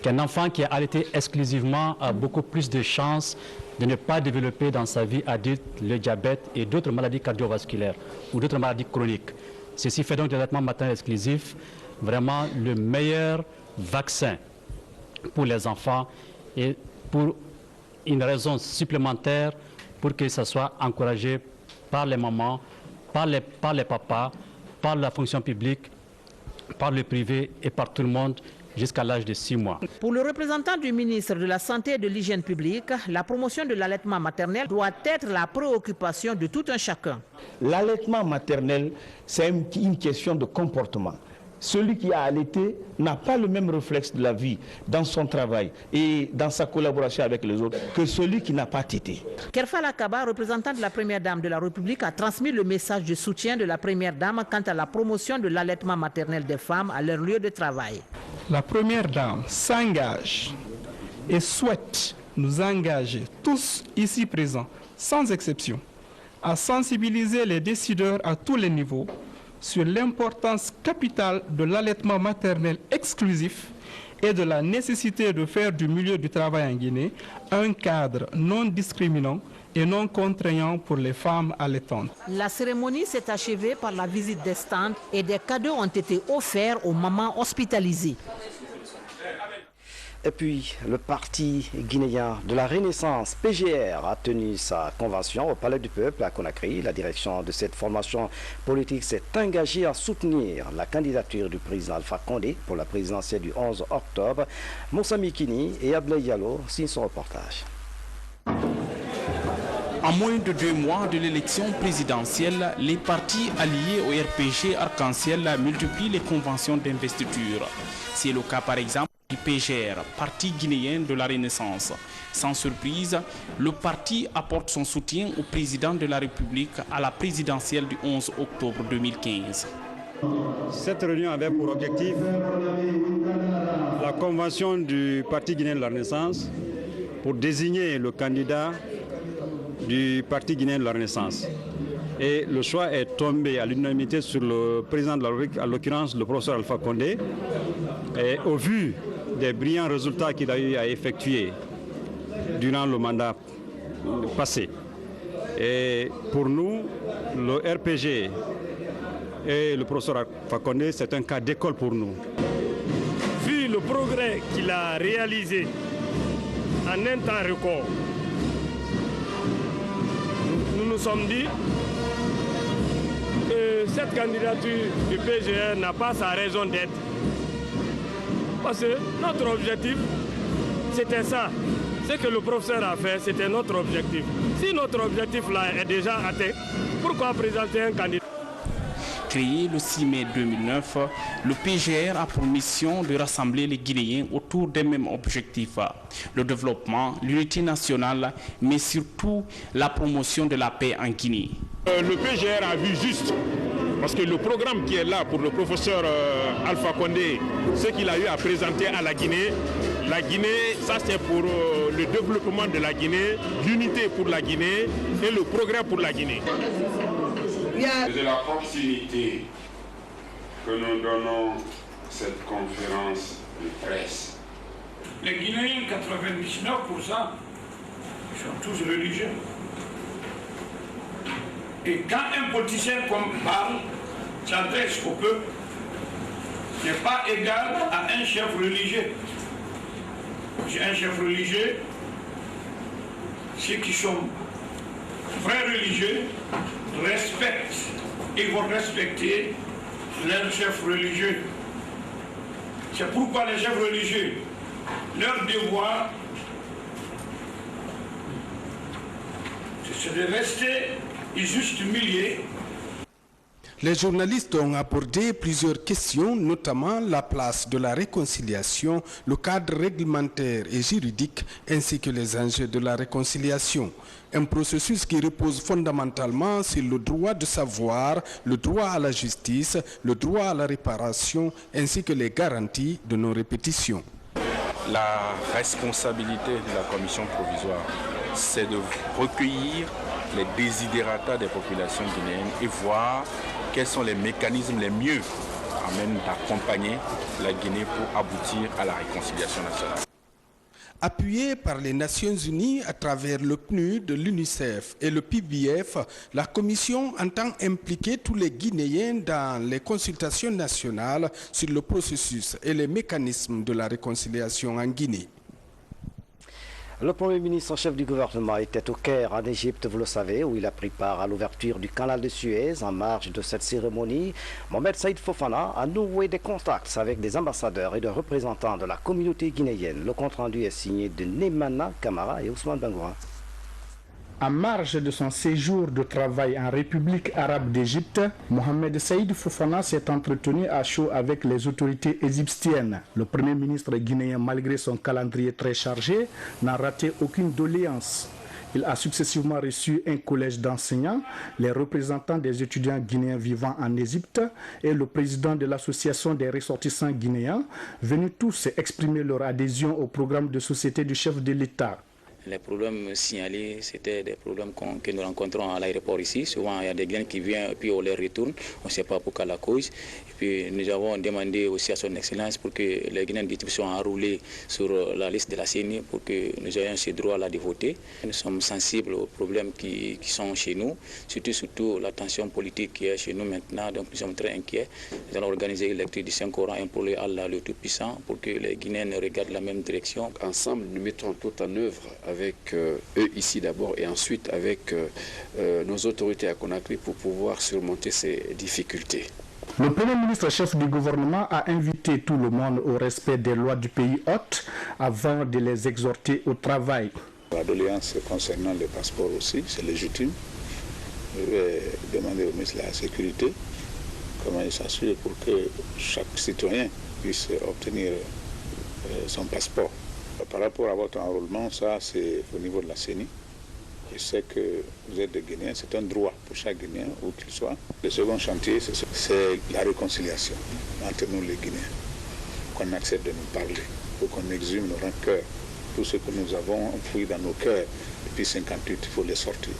Qu'un enfant qui est allaité exclusivement a beaucoup plus de chances de ne pas développer dans sa vie adulte le diabète et d'autres maladies cardiovasculaires ou d'autres maladies chroniques. Ceci fait donc de l'allaitement maternel exclusif vraiment le meilleur vaccin pour les enfants et pour une raison supplémentaire pour que ça soit encouragé par les mamans, par les papas, par la fonction publique, par le privé et par tout le monde jusqu'à l'âge de 6 mois. Pour le représentant du ministre de la Santé et de l'Hygiène publique, la promotion de l'allaitement maternel doit être la préoccupation de tout un chacun. L'allaitement maternel, c'est une question de comportement. Celui qui a allaité n'a pas le même réflexe de la vie dans son travail et dans sa collaboration avec les autres que celui qui n'a pas tété. Kerfa Lakaba, représentant de la Première Dame de la République, a transmis le message de soutien de la Première Dame quant à la promotion de l'allaitement maternel des femmes à leur lieu de travail. La Première Dame s'engage et souhaite nous engager, tous ici présents, sans exception, à sensibiliser les décideurs à tous les niveaux sur l'importance capitale de l'allaitement maternel exclusif et de la nécessité de faire du milieu du travail en Guinée un cadre non discriminant et non contraignant pour les femmes allaitantes. La cérémonie s'est achevée par la visite des stands et des cadeaux ont été offerts aux mamans hospitalisées. Et puis, le Parti guinéen de la Renaissance, PGR, a tenu sa convention au Palais du Peuple à Conakry. La direction de cette formation politique s'est engagée à soutenir la candidature du président Alpha Condé pour la présidentielle du 11 octobre. Moussa Mikini et Ablaye Diallo signent son reportage. En moins de 2 mois de l'élection présidentielle, les partis alliés au RPG Arc-en-Ciel multiplient les conventions d'investiture. C'est le cas par exemple du PGR, Parti guinéen de la Renaissance. Sans surprise, le parti apporte son soutien au président de la République à la présidentielle du 11 octobre 2015. Cette réunion avait pour objectif la convention du Parti guinéen de la Renaissance pour désigner le candidat du Parti guinéen de la Renaissance. Et le choix est tombé à l'unanimité sur le président de la République, en l'occurrence le professeur Alpha Condé. Et au vu des brillants résultats qu'il a eu à effectuer durant le mandat passé. Et pour nous, le RPG et le professeur Alpha Condé, c'est un cas d'école pour nous. Vu le progrès qu'il a réalisé en un temps record, nous nous sommes dit que cette candidature du PGR n'a pas sa raison d'être. Parce que notre objectif, c'était ça. Ce que le professeur a fait, c'était notre objectif. Si notre objectif là est déjà atteint, pourquoi présenter un candidat? Créé le 6 mai 2009, le PGR a pour mission de rassembler les Guinéens autour des mêmes objectifs. Le développement, l'unité nationale, mais surtout la promotion de la paix en Guinée. Le PGR a vu juste, parce que le programme qui est là pour le professeur Alpha Condé, ce qu'il a eu à présenter à la Guinée, ça c'est pour le développement de la Guinée, l'unité pour la Guinée et le progrès pour la Guinée. C'est de la proximité que nous donnons cette conférence de presse. Les Guinéens, 99%, sont tous religieux. Et quand un politicien parle, s'adresse au peuple, n'est pas égal à un chef religieux. C'est un chef religieux, ceux qui sont vrais religieux respectent et vont respecter leurs chefs religieux. C'est pourquoi les chefs religieux, leur devoir, c'est de rester juste milieu. Les journalistes ont abordé plusieurs questions, notamment la place de la réconciliation, le cadre réglementaire et juridique, ainsi que les enjeux de la réconciliation. Un processus qui repose fondamentalement sur le droit de savoir, le droit à la justice, le droit à la réparation, ainsi que les garanties de non-répétition. La responsabilité de la commission provisoire, c'est de recueillir les desiderata des populations guinéennes et voir quels sont les mécanismes les mieux à même d'accompagner la Guinée pour aboutir à la réconciliation nationale. Appuyée par les Nations Unies à travers le PNUD, l'UNICEF et le PBF, la Commission entend impliquer tous les Guinéens dans les consultations nationales sur le processus et les mécanismes de la réconciliation en Guinée. Le Premier ministre en chef du gouvernement était au Caire, en Égypte, vous le savez, où il a pris part à l'ouverture du canal de Suez. En marge de cette cérémonie, Mohamed Saïd Fofana a noué des contacts avec des ambassadeurs et des représentants de la communauté guinéenne. Le compte-rendu est signé de Nemana Kamara et Ousmane Bangoura. En marge de son séjour de travail en République arabe d'Égypte, Mohamed Saïd Fofana s'est entretenu à chaud avec les autorités égyptiennes. Le Premier ministre guinéen, malgré son calendrier très chargé, n'a raté aucune doléance. Il a successivement reçu un collège d'enseignants, les représentants des étudiants guinéens vivant en Égypte et le président de l'association des ressortissants guinéens, venus tous exprimer leur adhésion au programme de société du chef de l'État. Les problèmes signalés, c'était des problèmes que nous rencontrons à l'aéroport ici. Souvent, il y a des Guinéens qui viennent et puis on les retourne. On ne sait pas pourquoi la cause. Et puis, nous avons demandé aussi à son Excellence pour que les Guinéens soient enrôlés sur la liste de la CENI pour que nous ayons ce droit-là de voter. Nous sommes sensibles aux problèmes qui sont chez nous, surtout la tension politique qui est chez nous maintenant. Donc, nous sommes très inquiets. Nous allons organiser une lecture du Saint-Coran et pour Allah le Tout-Puissant pour que les Guinéens regardent la même direction. Ensemble, nous mettons tout en œuvre avec eux ici d'abord et ensuite avec nos autorités à Conakry pour pouvoir surmonter ces difficultés. Le Premier ministre chef du gouvernement a invité tout le monde au respect des lois du pays hôte avant de les exhorter au travail. La doléance concernant les passeports aussi, c'est légitime. Je vais demander au ministre de la Sécurité comment il s'assure pour que chaque citoyen puisse obtenir son passeport. Par rapport à votre enrôlement, ça c'est au niveau de la CENI. Je sais que vous êtes des Guinéens, c'est un droit pour chaque Guinéen, où qu'il soit. Le second chantier, c'est la réconciliation entre nous les Guinéens. Qu'on accepte de nous parler, pour qu'on exhume nos rancœurs. Tout ce que nous avons enfoui dans nos cœurs depuis 58, il faut les sortir.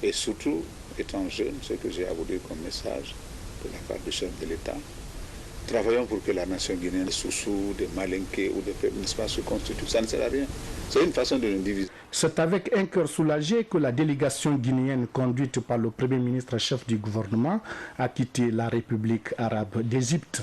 Et surtout, étant jeune, ce que j'ai à vous dire comme message de la part du chef de l'État, travaillons pour que la nation guinéenne, des Soussous, des Malinké ou des peuples, n'est-ce pas, se constitue. Ça ne sert à rien. C'est une façon de nous diviser. C'est avec un cœur soulagé que la délégation guinéenne conduite par le Premier ministre chef du gouvernement a quitté la République arabe d'Égypte.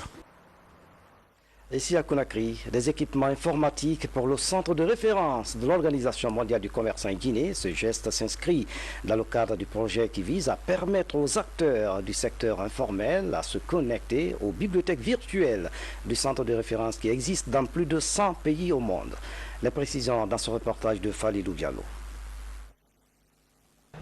Ici à Conakry, des équipements informatiques pour le centre de référence de l'Organisation mondiale du commerce en Guinée. Ce geste s'inscrit dans le cadre du projet qui vise à permettre aux acteurs du secteur informel à se connecter aux bibliothèques virtuelles du centre de référence qui existe dans plus de 100 pays au monde. Les précisions dans ce reportage de Falidou Diallo.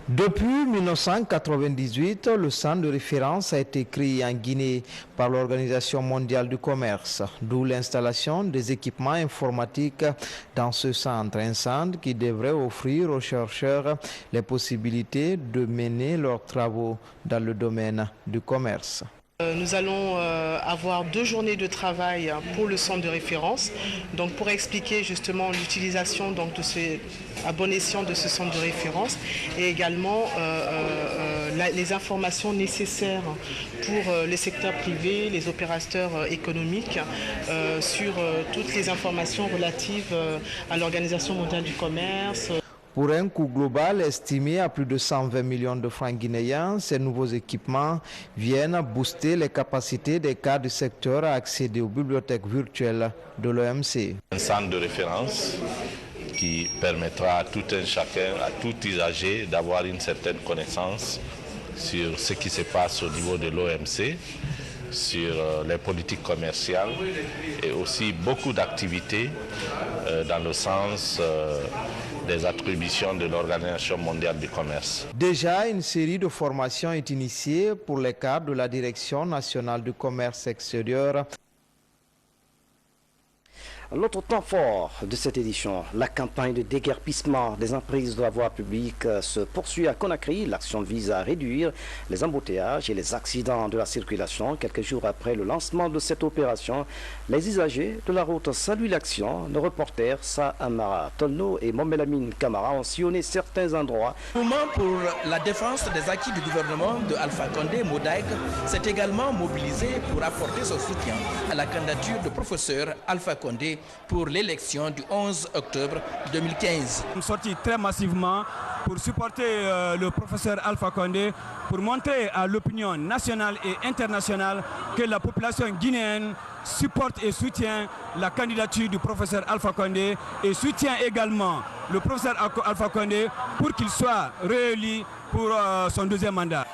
Depuis 1998, le centre de référence a été créé en Guinée par l'Organisation mondiale du commerce, d'où l'installation des équipements informatiques dans ce centre, un centre qui devrait offrir aux chercheurs les possibilités de mener leurs travaux dans le domaine du commerce. Nous allons avoir 2 journées de travail pour le centre de référence, donc pour expliquer justement l'utilisation de à bon escient de ce centre de référence et également les informations nécessaires pour les secteurs privés, les opérateurs économiques sur toutes les informations relatives à l'Organisation mondiale du commerce. Pour un coût global estimé à plus de 120 millions de francs guinéens, ces nouveaux équipements viennent booster les capacités des cadres du secteur à accéder aux bibliothèques virtuelles de l'OMC. Un centre de référence qui permettra à tout un chacun, à tout usager d'avoir une certaine connaissance sur ce qui se passe au niveau de l'OMC, sur les politiques commerciales et aussi beaucoup d'activités dans le sens des attributions de l'Organisation mondiale du commerce. Déjà, une série de formations est initiée pour les cadres de la Direction nationale du commerce extérieur. L'autre temps fort de cette édition, la campagne de déguerpissement des emprises de la voie publique se poursuit à Conakry. L'action vise à réduire les embouteillages et les accidents de la circulation. Quelques jours après le lancement de cette opération, les usagers de la route saluent l'action. Nos reporters Sa Amara Tolno et Momelamine Kamara ont sillonné certains endroits. Le mouvement pour la défense des acquis du gouvernement de Alpha Condé, MODAIC, s'est également mobilisé pour apporter son soutien à la candidature du professeur Alpha Condé pour l'élection du 11 octobre 2015. Nous sommes sortis très massivement pour supporter le professeur Alpha Condé, pour montrer à l'opinion nationale et internationale que la population guinéenne supporte et soutient la candidature du professeur Alpha Condé et soutient également le professeur Alpha Condé pour qu'il soit réélu pour son 2e mandat.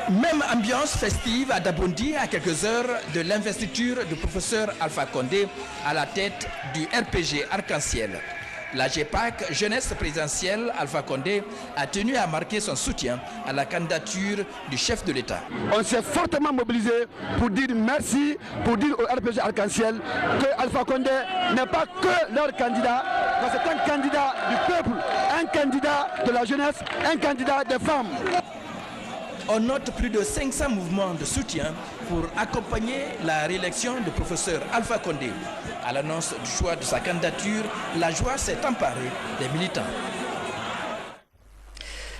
Même ambiance festive à Dabondi à quelques heures de l'investiture du professeur Alpha Condé à la tête du RPG Arc-en-Ciel. La GEPAC, jeunesse présidentielle Alpha Condé, a tenu à marquer son soutien à la candidature du chef de l'État. On s'est fortement mobilisé pour dire merci, pour dire au RPG Arc-en-Ciel que Alpha Condé n'est pas que leur candidat, mais c'est un candidat du peuple, un candidat de la jeunesse, un candidat des femmes. On note plus de 500 mouvements de soutien pour accompagner la réélection du professeur Alpha Condé. À l'annonce du choix de sa candidature, la joie s'est emparée des militants.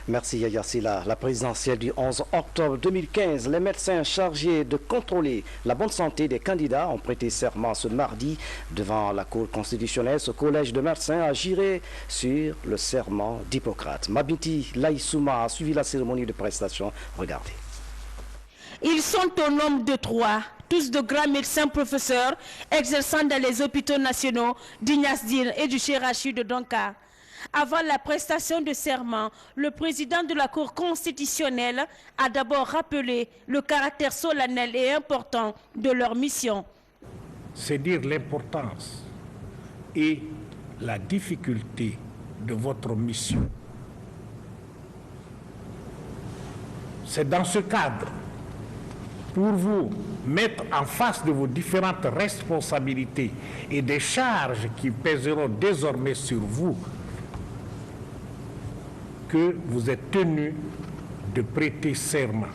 Merci Yaya Silla. La présidentielle du 11 octobre 2015, les médecins chargés de contrôler la bonne santé des candidats ont prêté serment ce mardi devant la Cour constitutionnelle. Ce collège de médecins a géré sur le serment d'Hippocrate. Mabinti Laïsouma a suivi la cérémonie de prestation. Regardez. Ils sont au nombre de 3, tous de grands médecins professeurs exerçant dans les hôpitaux nationaux d'Ignasdir et du Cherachi de Donka. Avant la prestation de serment, le président de la Cour constitutionnelle a d'abord rappelé le caractère solennel et important de leur mission. C'est dire l'importance et la difficulté de votre mission. C'est dans ce cadre, pour vous mettre en face de vos différentes responsabilités et des charges qui pèseront désormais sur vous, que vous êtes tenu de prêter serment.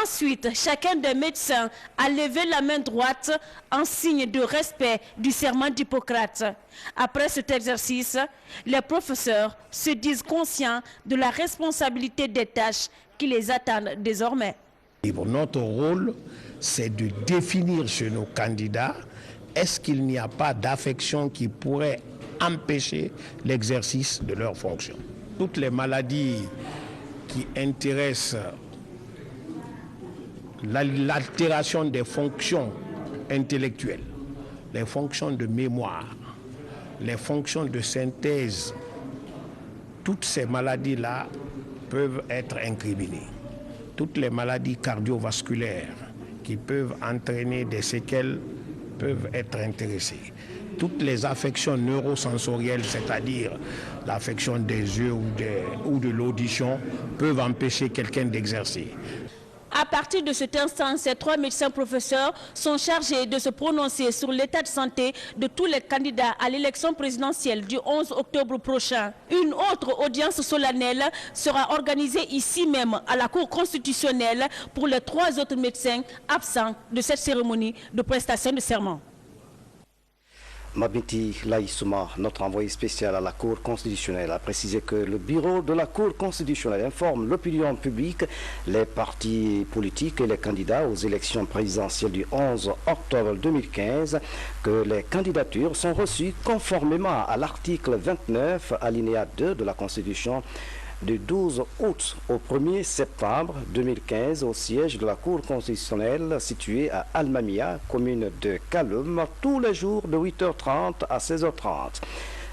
Ensuite, chacun des médecins a levé la main droite en signe de respect du serment d'Hippocrate. Après cet exercice, les professeurs se disent conscients de la responsabilité des tâches qui les attendent désormais. Notre rôle, c'est de définir chez nos candidats, est-ce qu'il n'y a pas d'affection qui pourrait empêcher l'exercice de leurs fonctions. Toutes les maladies qui intéressent l'altération des fonctions intellectuelles, les fonctions de mémoire, les fonctions de synthèse, toutes ces maladies-là peuvent être incriminées. Toutes les maladies cardiovasculaires qui peuvent entraîner des séquelles peuvent être intéressées. Toutes les affections neurosensorielles, c'est-à-dire l'affection des yeux ou de l'audition, peuvent empêcher quelqu'un d'exercer. À partir de cet instant, ces 3 médecins professeurs sont chargés de se prononcer sur l'état de santé de tous les candidats à l'élection présidentielle du 11 octobre prochain. Une autre audience solennelle sera organisée ici même à la Cour constitutionnelle pour les 3 autres médecins absents de cette cérémonie de prestation de serment. Mabinti Laïsouma, notre envoyé spécial à la Cour constitutionnelle, a précisé que le bureau de la Cour constitutionnelle informe l'opinion publique, les partis politiques et les candidats aux élections présidentielles du 11 octobre 2015 que les candidatures sont reçues conformément à l'article 29, alinéa 2 de la Constitution du 12 août au 1er septembre 2015 au siège de la Cour constitutionnelle située à Almamia, commune de Kaloum, tous les jours de 8h30 à 16h30.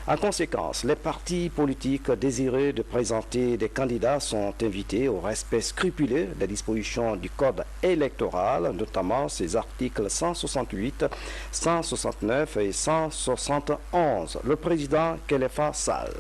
En conséquence, les partis politiques désireux de présenter des candidats sont invités au respect scrupuleux des dispositions du Code électoral, notamment ses articles 168, 169 et 171. Le président Kelefa Sall.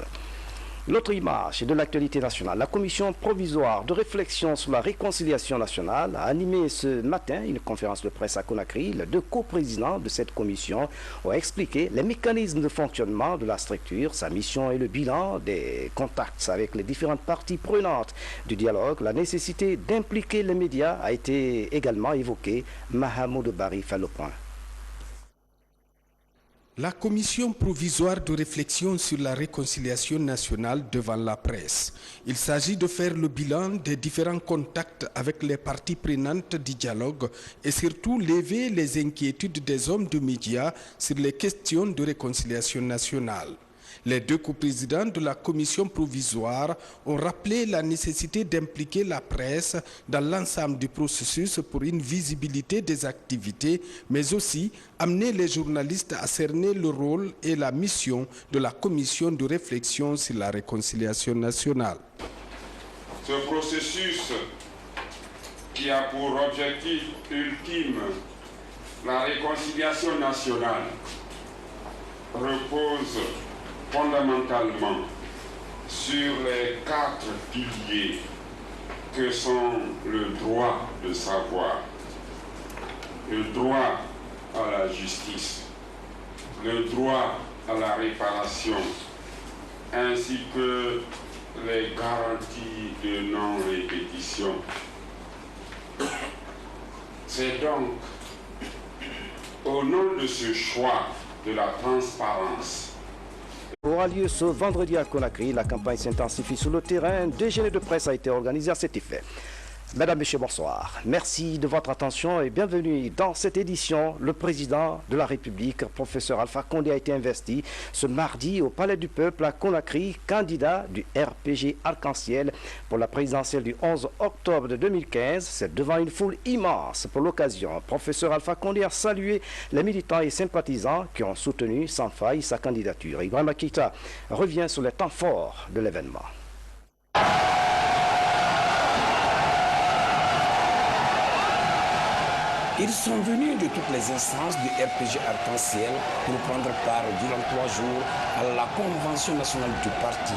L'autre image de l'actualité nationale, la commission provisoire de réflexion sur la réconciliation nationale a animé ce matin une conférence de presse à Conakry. Les 2 coprésidents de cette commission ont expliqué les mécanismes de fonctionnement de la structure, sa mission et le bilan des contacts avec les différentes parties prenantes du dialogue. La nécessité d'impliquer les médias a été également évoquée. Mahamoud Bari fait le point. La commission provisoire de réflexion sur la réconciliation nationale devant la presse. Il s'agit de faire le bilan des différents contacts avec les parties prenantes du dialogue et surtout lever les inquiétudes des hommes de médias sur les questions de réconciliation nationale. Les 2 coprésidents de la commission provisoire ont rappelé la nécessité d'impliquer la presse dans l'ensemble du processus pour une visibilité des activités, mais aussi amener les journalistes à cerner le rôle et la mission de la commission de réflexion sur la réconciliation nationale. Ce processus qui a pour objectif ultime la réconciliation nationale repose fondamentalement sur les 4 piliers que sont le droit de savoir, le droit à la justice, le droit à la réparation, ainsi que les garanties de non-répétition. C'est donc au nom de ce choix de la transparence, aura lieu ce vendredi à Conakry. La campagne s'intensifie sur le terrain. Déjeuner de presse a été organisé à cet effet. Mesdames, Messieurs, bonsoir. Merci de votre attention et bienvenue dans cette édition. Le président de la République, professeur Alpha Condé, a été investi ce mardi au Palais du Peuple à Conakry, candidat du RPG Arc-en-Ciel pour la présidentielle du 11 octobre de 2015. C'est devant une foule immense pour l'occasion. Professeur Alpha Condé a salué les militants et sympathisants qui ont soutenu sans faille sa candidature. Ibrahima Keïta revient sur les temps forts de l'événement. Ils sont venus de toutes les instances du RPG Arc-en-Ciel pour prendre part durant 3 jours à la Convention nationale du parti.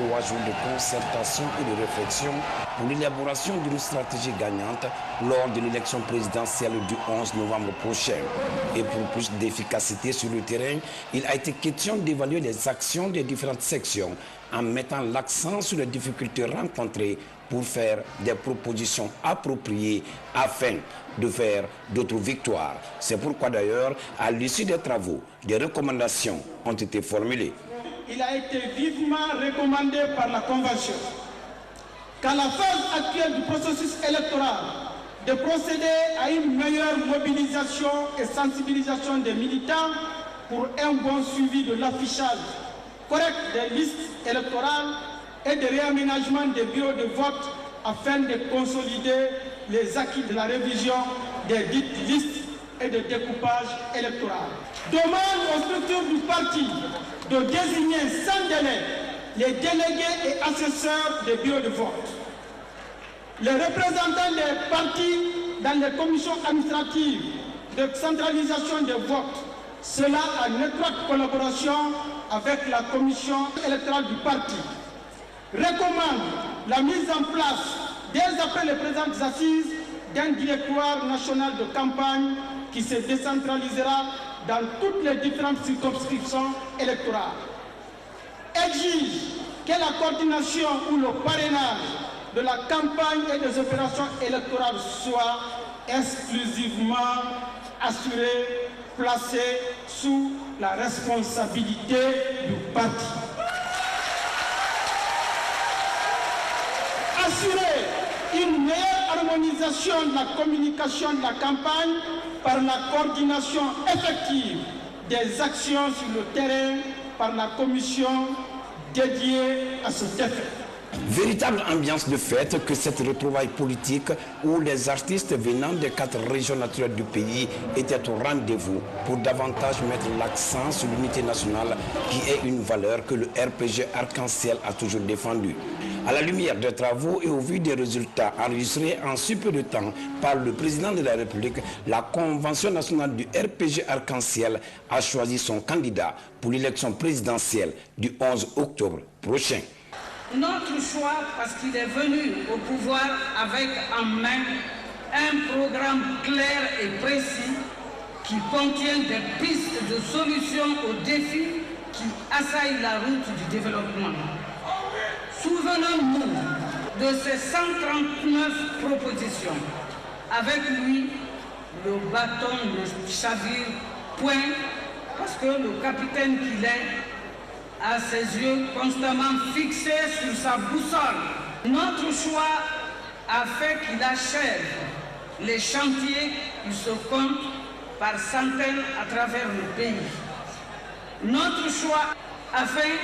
3 jours de concertation et de réflexion pour l'élaboration d'une stratégie gagnante lors de l'élection présidentielle du 11 novembre prochain. Et pour plus d'efficacité sur le terrain, il a été question d'évaluer les actions des différentes sections en mettant l'accent sur les difficultés rencontrées pour faire des propositions appropriées afin de faire d'autres victoires. C'est pourquoi d'ailleurs, à l'issue des travaux, des recommandations ont été formulées. Il a été vivement recommandé par la Convention qu'à la phase actuelle du processus électoral, de procéder à une meilleure mobilisation et sensibilisation des militants pour un bon suivi de l'affichage correct des listes électorales et de réaménagement des bureaux de vote afin de consolider les acquis de la révision des dites listes et de découpage électoral. Demande aux structures du parti de désigner sans délai les délégués et assesseurs des bureaux de vote. Les représentants des partis dans les commissions administratives de centralisation des votes, cela en étroite collaboration avec la commission électorale du parti, recommande la mise en place, dès après les présentes assises, d'un directoire national de campagne qui se décentralisera dans toutes les différentes circonscriptions électorales. Exige que la coordination ou le parrainage de la campagne et des opérations électorales soit exclusivement assuré, placé sous la responsabilité du parti. Assurer une meilleure harmonisation de la communication de la campagne par la coordination effective des actions sur le terrain par la commission dédiée à cet effet. Véritable ambiance de fête que cette retrouvaille politique où les artistes venant des 4 régions naturelles du pays étaient au rendez-vous pour davantage mettre l'accent sur l'unité nationale qui est une valeur que le RPG Arc-en-Ciel a toujours défendue. À la lumière des travaux et au vu des résultats enregistrés en si peu de temps par le président de la République, la Convention nationale du RPG Arc-en-Ciel a choisi son candidat pour l'élection présidentielle du 11 octobre prochain. Notre choix, parce qu'il est venu au pouvoir avec en main un programme clair et précis qui contient des pistes de solutions aux défis qui assaillent la route du développement. Souvenons-nous de ces 139 propositions. Avec lui, le bâton ne chavire point, parce que le capitaine qu'il est a ses yeux constamment fixés sur sa boussole. Notre choix a fait qu'il achève les chantiers qui se comptent par centaines à travers le pays. Notre choix a fait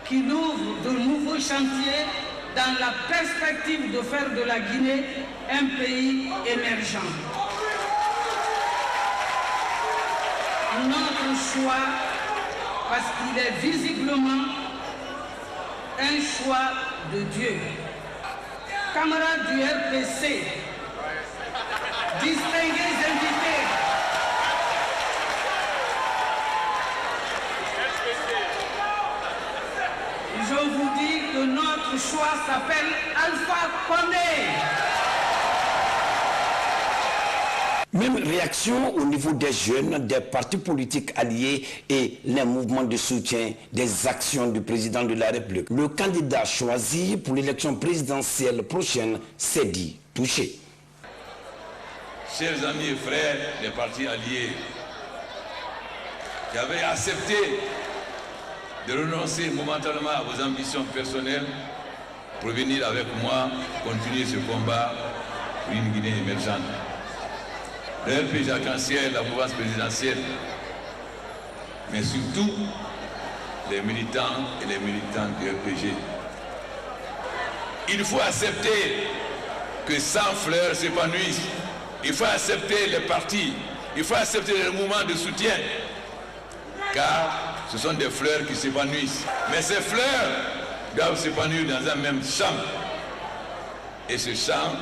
qu'il ouvre de nouveaux chantiers dans la perspective de faire de la Guinée un pays émergent. Notre choix, parce qu'il est visiblement un choix de Dieu. Camarades du RPC, distingués invités, je vous dis que notre choix s'appelle Alpha Condé. Même réaction au niveau des jeunes, des partis politiques alliés et les mouvements de soutien des actions du président de la République. Le candidat choisi pour l'élection présidentielle prochaine s'est dit touché. Chers amis et frères des partis alliés qui avaient accepté de renoncer momentanément à vos ambitions personnelles pour venir avec moi continuer ce combat pour une Guinée émergente. Le RPG Arc-en-Ciel, la mouvance présidentielle, mais surtout les militants et les militantes du RPG. Il faut accepter que 100 fleurs s'épanouissent. Il faut accepter les partis. Il faut accepter les mouvements de soutien. Car ce sont des fleurs qui s'épanouissent. Mais ces fleurs doivent s'épanouir dans un même champ. Et ce champ,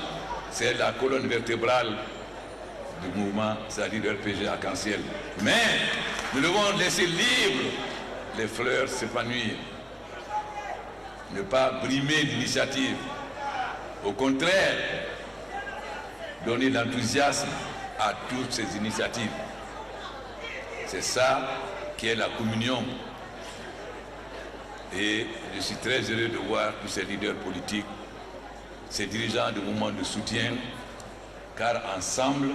c'est la colonne vertébrale du mouvement, c'est-à-dire le RPG Arc-en-Ciel. Mais nous devons laisser libre les fleurs s'épanouir. Ne pas brimer l'initiative. Au contraire, donner de l'enthousiasme à toutes ces initiatives. C'est ça qui est la communion. Et je suis très heureux de voir tous ces leaders politiques, ces dirigeants de mouvements de soutien, car ensemble,